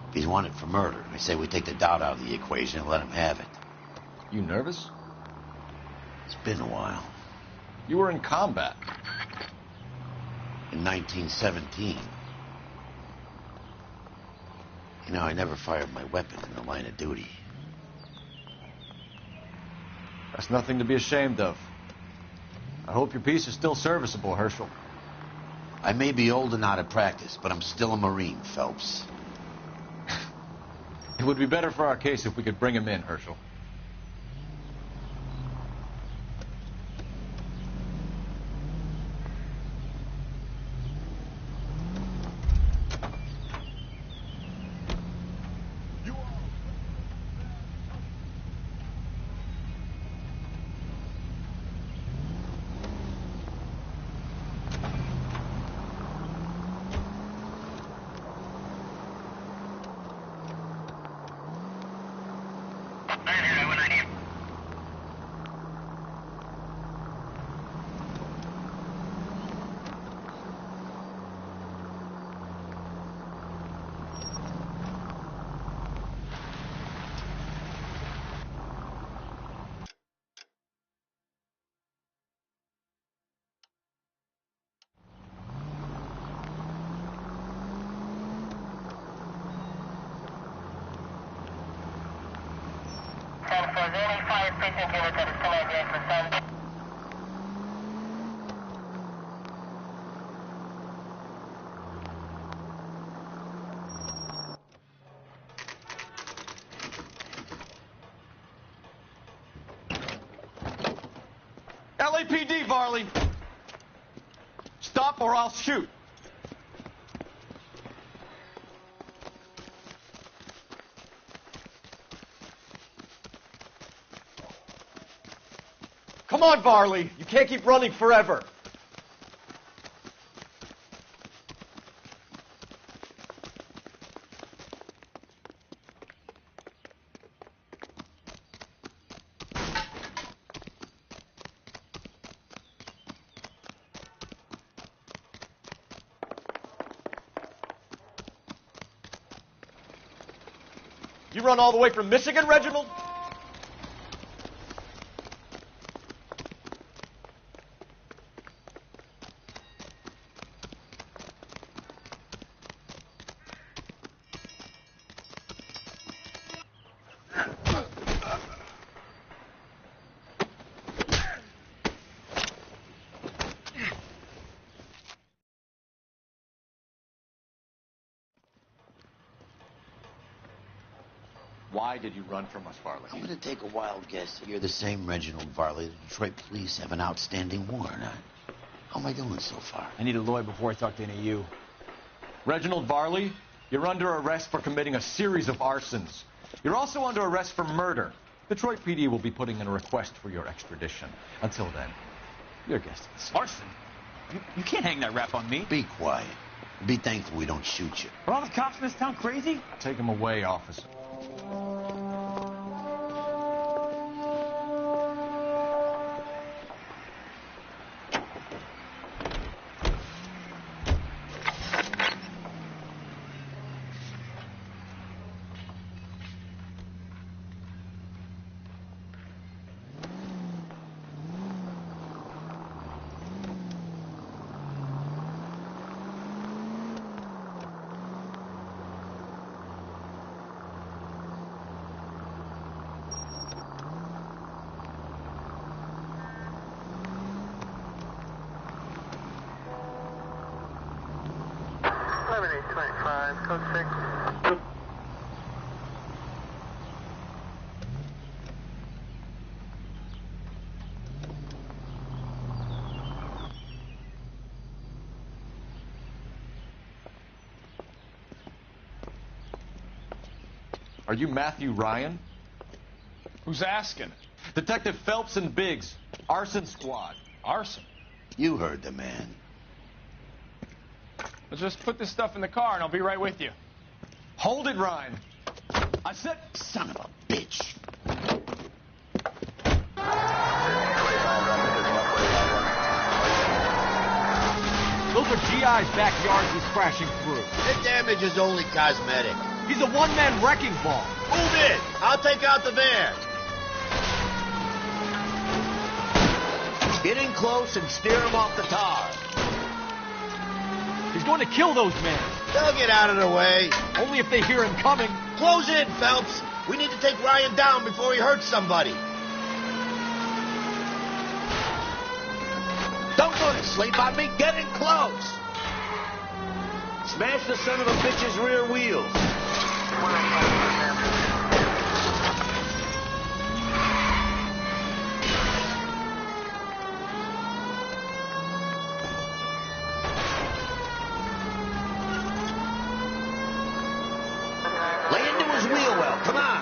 If he's wanted for murder, I say we take the doubt out of the equation and let him have it. You nervous? It's been a while. You were in combat. In 1917. You know, I never fired my weapon in the line of duty. That's nothing to be ashamed of. I hope your piece is still serviceable, Herschel. I may be old and out of practice, but I'm still a Marine, Phelps. It would be better for our case if we could bring him in, Herschel. LAPD, Varley! Stop or I'll shoot! Come on, Varley! You can't keep running forever! You run all the way from Michigan, Reginald? Why did you run from us, Varley? I'm going to take a wild guess that you're the same Reginald Varley the Detroit police have an outstanding warrant on. How am I doing so far? I need a lawyer before I talk to any of you. Reginald Varley, you're under arrest for committing a series of arsons. You're also under arrest for murder. Detroit PD will be putting in a request for your extradition. Until then, you're guessing. Arson? You can't hang that rap on me. Be quiet. Be thankful we don't shoot you. Are all the cops in this town crazy? Take him away, officer. Code 6. Are you Matthew Ryan? Who's asking? Detective Phelps and Biggs, arson squad. Arson? You heard the man. Let's just put this stuff in the car and I'll be right with you. Hold it, Ryan. I said... Son of a bitch. Those are GI's backyards he's crashing through. The damage is only cosmetic. He's a one-man wrecking ball. Move in. I'll take out the van. Get in close and steer him off the tar. He's going to kill those men. They'll get out of the way. Only if they hear him coming. Close in, Phelps. We need to take Ryan down before he hurts somebody. Don't go to sleep on me. Get in close. Smash the son of a bitch's rear wheels. Lay into his wheel well. Come on.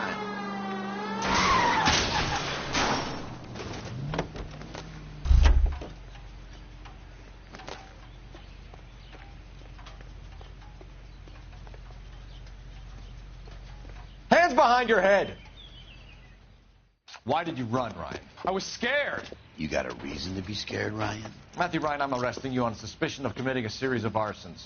Hands behind your head. Why did you run, Ryan? I was scared. You got a reason to be scared, Ryan? Matthew Ryan, I'm arresting you on suspicion of committing a series of arsons.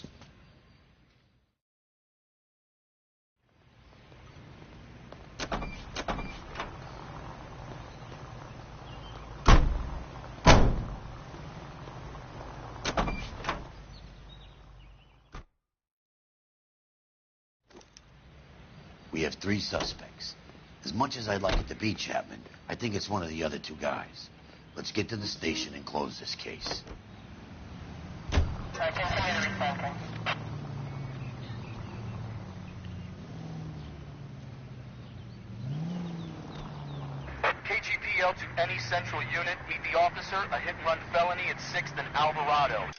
We have 3 suspects. As much as I'd like it to be Chapman, I think it's one of the other 2 guys. Let's get to the station and close this case. KGPL to any central unit. Meet the officer, a hit-and-run felony at 6th and Alvarado.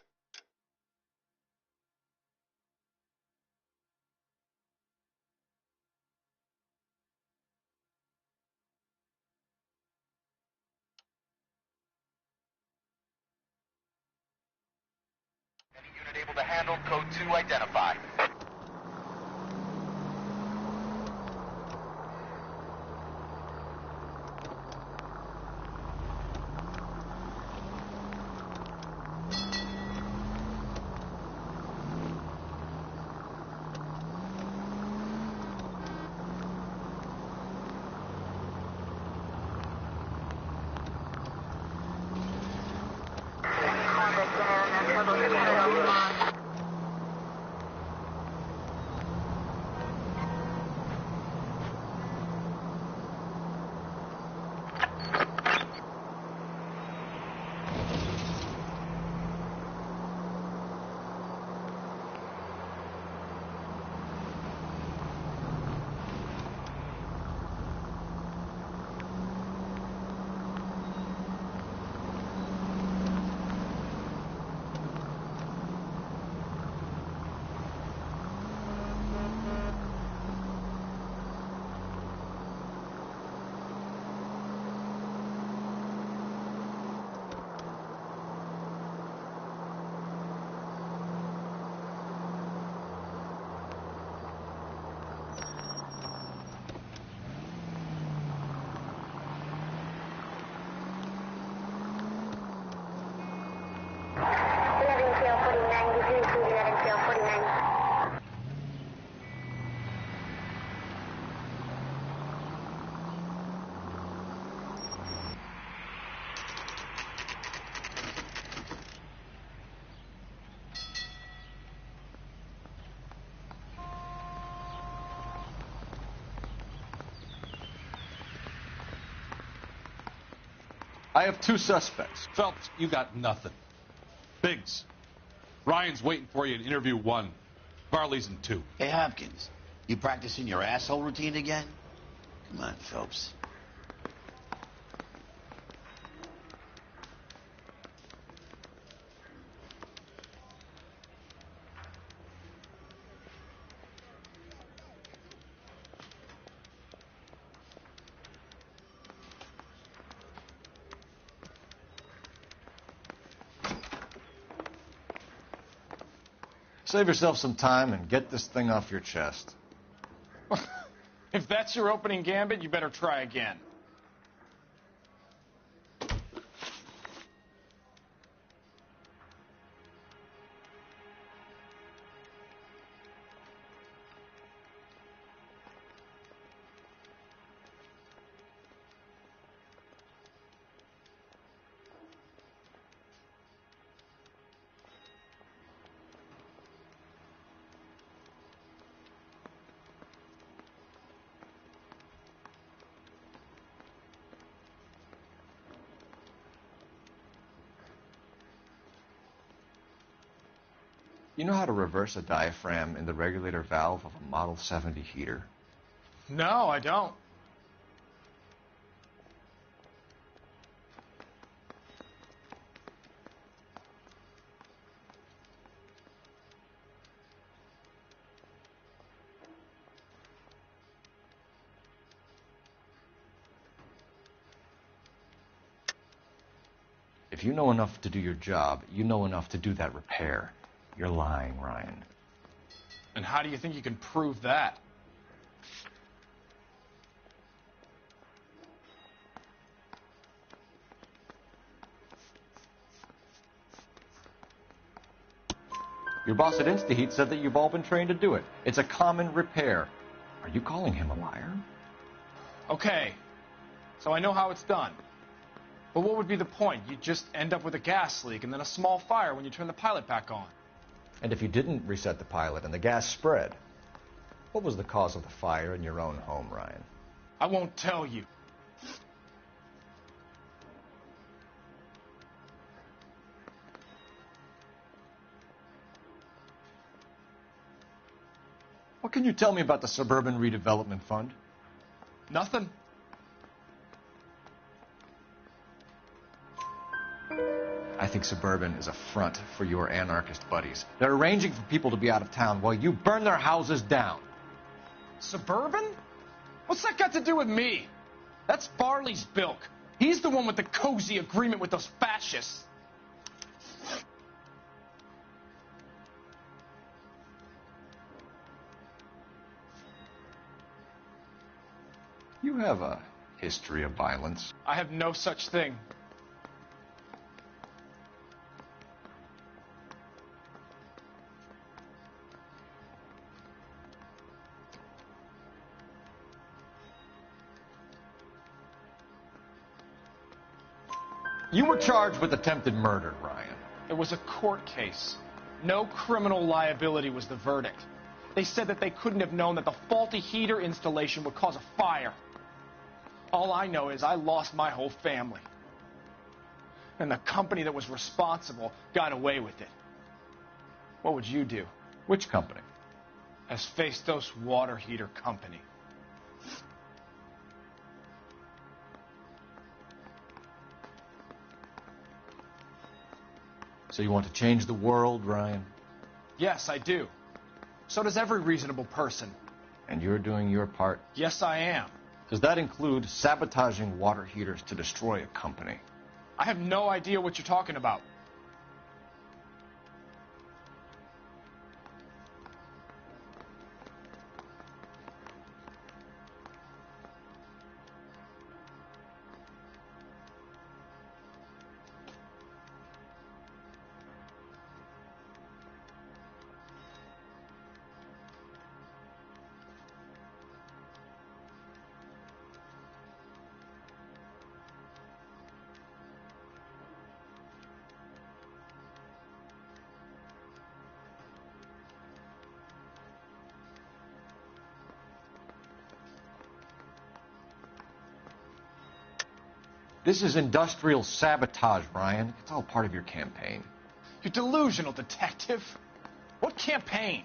Any unit able to handle code 2 identified. I have 2 suspects. Phelps, you got nothing. Biggs, Ryan's waiting for you in interview 1. Barley's in 2. Hey, Hopkins, you practicing your asshole routine again? Come on, Phelps. Save yourself some time and get this thing off your chest. If that's your opening gambit, you better try again. You know how to reverse a diaphragm in the regulator valve of a Model 70 heater? No, I don't. If you know enough to do your job, you know enough to do that repair. You're lying, Ryan. And how do you think you can prove that? Your boss at InstaHeat said that you've all been trained to do it. It's a common repair. Are you calling him a liar? Okay, so I know how it's done. But what would be the point? You just end up with a gas leak and then a small fire when you turn the pilot back on. And if you didn't reset the pilot and the gas spread, what was the cause of the fire in your own home, Ryan? I won't tell you. What can you tell me about the Suburban Redevelopment Fund? Nothing. I think Suburban is a front for your anarchist buddies. They're arranging for people to be out of town while you burn their houses down. Suburban? What's that got to do with me? That's Farley's bilk. He's the one with the cozy agreement with those fascists. You have a history of violence. I have no such thing. You were charged with attempted murder, Ryan. It was a court case. No criminal liability was the verdict. They said that they couldn't have known that the faulty heater installation would cause a fire. All I know is I lost my whole family. And the company that was responsible got away with it. What would you do? Which company? Hephaestus Water Heater Company. So you want to change the world, Ryan? Yes, I do. So does every reasonable person. And you're doing your part? Yes, I am. Does that include sabotaging water heaters to destroy a company? I have no idea what you're talking about. This is industrial sabotage, Ryan. It's all part of your campaign. You're delusional, detective. What campaign?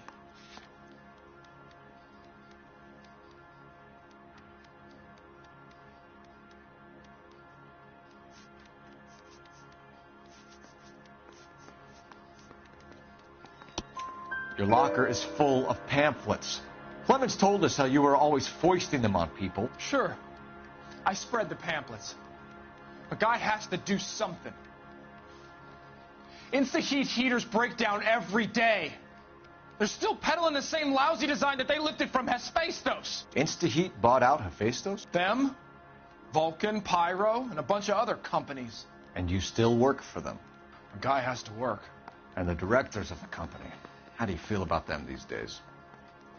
Your locker is full of pamphlets. Clemens told us how you were always foisting them on people. Sure. I spread the pamphlets. A guy has to do something. InstaHeat heaters break down every day. They're still peddling the same lousy design that they lifted from Hephaestus. InstaHeat bought out Hephaestus? Them, Vulcan, Pyro, and a bunch of other companies. And you still work for them? A guy has to work. And the directors of the company, how do you feel about them these days?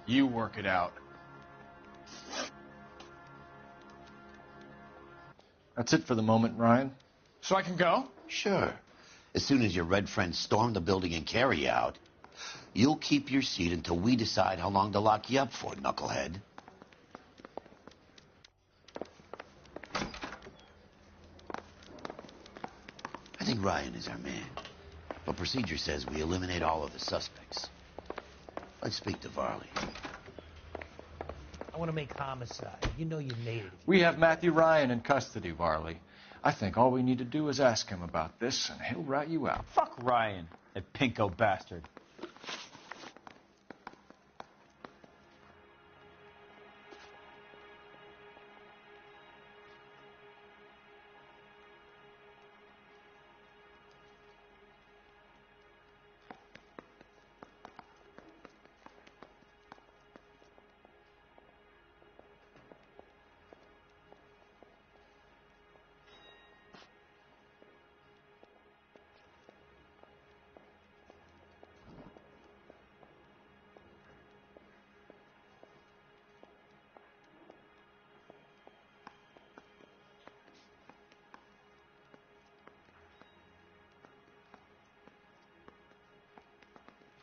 You work it out. That's it for the moment, Ryan. So I can go? Sure. As soon as your red friends storm the building and carry you out, you'll keep your seat until we decide how long to lock you up for, knucklehead. I think Ryan is our man. But procedure says we eliminate all of the suspects. Let's speak to Varley. I want to make homicide. You know you made it. We have Matthew Ryan in custody, Varley. I think all we need to do is ask him about this, and he'll rat you out. Fuck Ryan, that pinko bastard.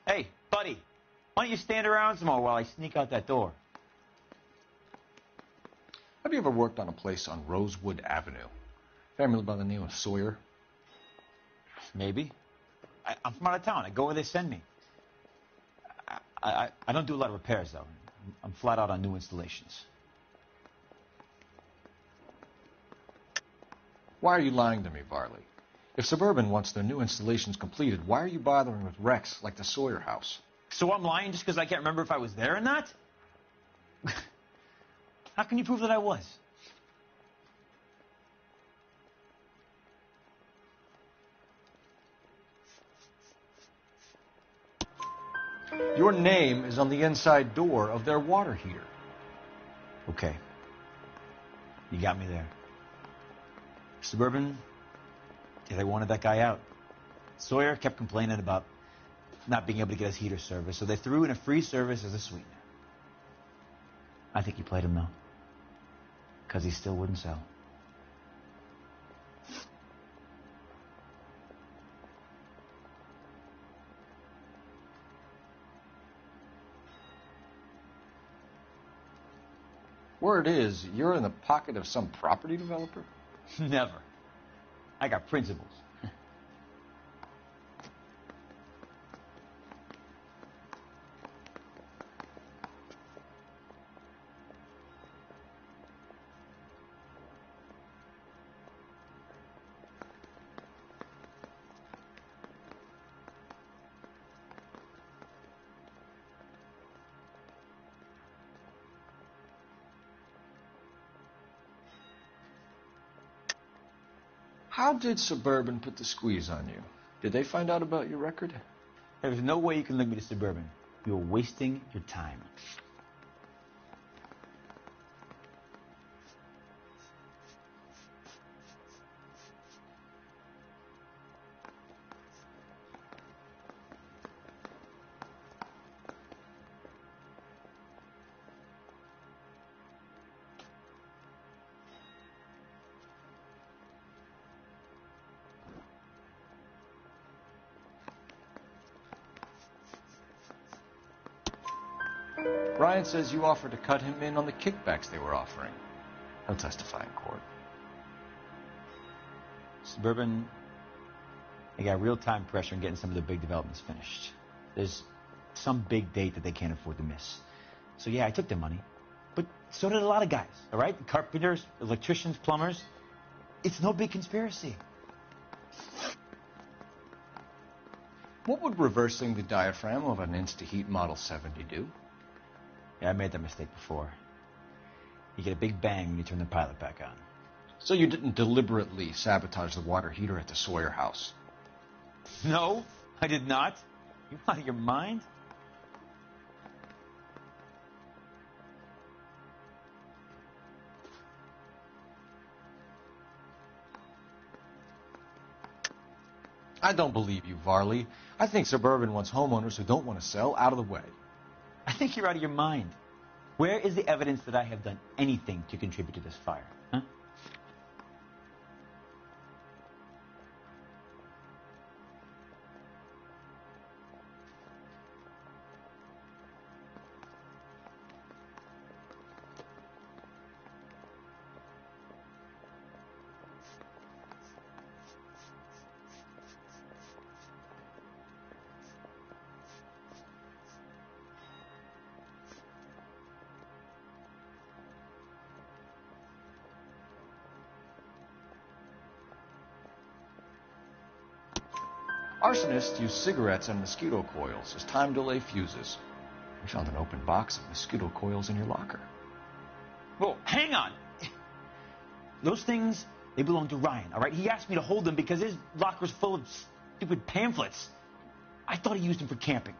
Hey, buddy, why don't you stand around some more while I sneak out that door? Have you ever worked on a place on Rosewood Avenue? Family by the name of Sawyer? Maybe. I'm from out of town. I go where they send me. I don't do a lot of repairs, though. I'm flat out on new installations. Why are you lying to me, Varley? If Suburban wants their new installations completed, why are you bothering with wrecks like the Sawyer house? So I'm lying just because I can't remember if I was there or not? How can you prove that I was? Your name is on the inside door of their water heater. Okay. You got me there. Suburban, they wanted that guy out. Sawyer kept complaining about not being able to get his heater service, so they threw in a free service as a sweetener. I think he played him, though, because he still wouldn't sell. Word is, you're in the pocket of some property developer? Never. I got principles. How did Suburban put the squeeze on you? Did they find out about your record? There's no way you can link me to Suburban. You're wasting your time. Ryan says you offered to cut him in on the kickbacks they were offering. He'll testify in court. Suburban, they got real time pressure on getting some of the big developments finished. There's some big date that they can't afford to miss. So yeah, I took their money. But so did a lot of guys, all right? Carpenters, electricians, plumbers. It's no big conspiracy. What would reversing the diaphragm of an Insta-Heat Model 70 do? Yeah, I made that mistake before. You get a big bang when you turn the pilot back on. So you didn't deliberately sabotage the water heater at the Sawyer house? No, I did not. You out of your mind? I don't believe you, Varley. I think Suburban wants homeowners who don't want to sell out of the way. I think you're out of your mind. Where is the evidence that I have done anything to contribute to this fire? Huh? Arsonists use cigarettes and mosquito coils as time delay fuses. We found an open box of mosquito coils in your locker. Whoa, hang on. Those things, they belong to Ryan, all right? He asked me to hold them because his locker's full of stupid pamphlets. I thought he used them for camping.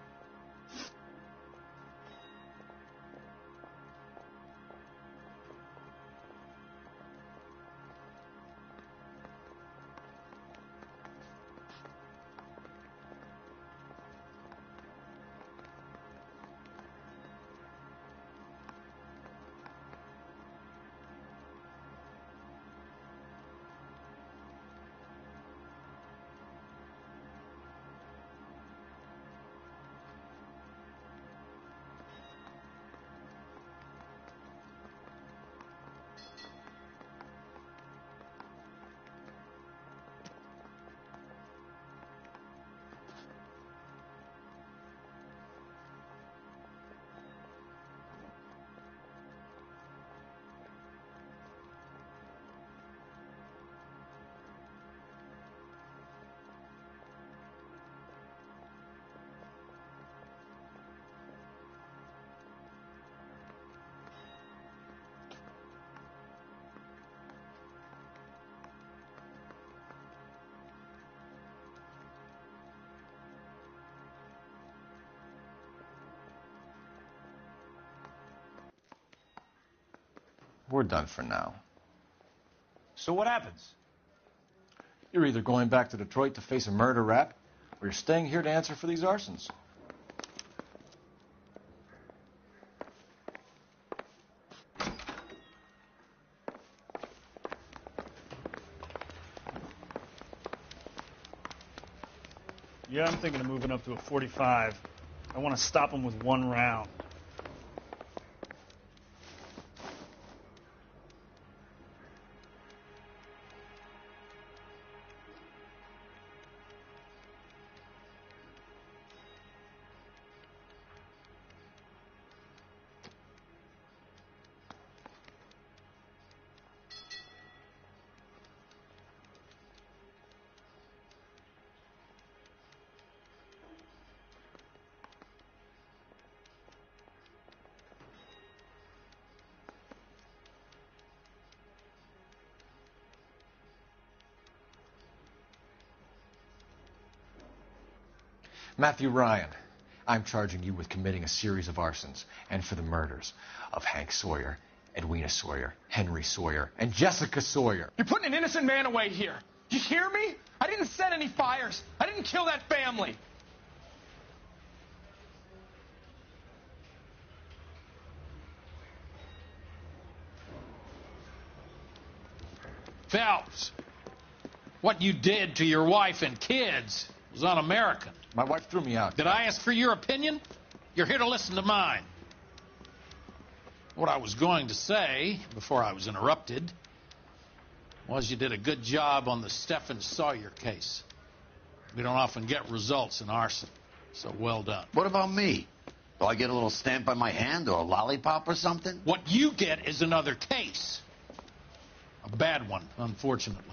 We're done for now. So what happens? You're either going back to Detroit to face a murder rap, or you're staying here to answer for these arsons. Yeah, I'm thinking of moving up to a 45. I want to stop him with one round. Matthew Ryan, I'm charging you with committing a series of arsons and for the murders of Hank Sawyer, Edwina Sawyer, Henry Sawyer, and Jessica Sawyer. You're putting an innocent man away here. You hear me? I didn't set any fires. I didn't kill that family. Phelps, what you did to your wife and kids was un-American. My wife threw me out. Did I ask for your opinion? You're here to listen to mine. What I was going to say, before I was interrupted, was you did a good job on the Stephen Sawyer case. We don't often get results in arson, so well done. What about me? Do I get a little stamp by my hand or a lollipop or something? What you get is another case. A bad one, unfortunately.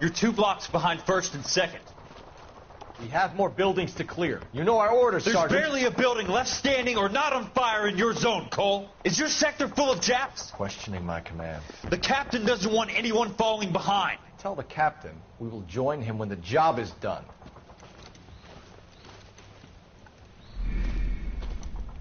You're 2 blocks behind 1st and 2nd. We have more buildings to clear. You know our orders, There's Sergeant. barely a building left standing or not on fire in your zone, Cole. Is your sector full of Japs? Questioning my command. The captain doesn't want anyone falling behind. Tell the captain we will join him when the job is done.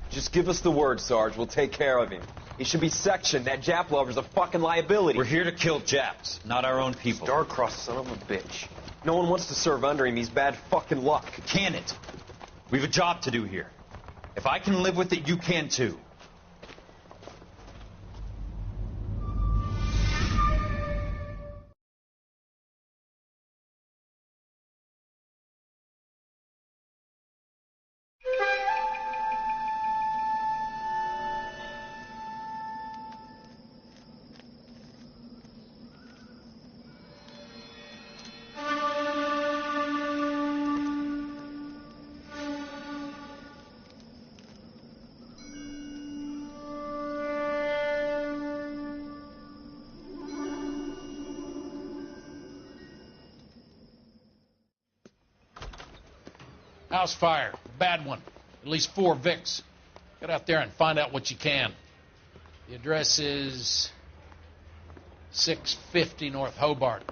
Just give us the word, Sarge. We'll take care of him. He should be sectioned. That Jap lover's a fucking liability. We're here to kill Japs, not our own people. Star-crossed son of a bitch. No one wants to serve under him. He's bad fucking luck. Can it? We have a job to do here. If I can live with it, you can too. House fire. Bad one. At least 4 Vicks. Get out there and find out what you can. The address is 650 North Hobart.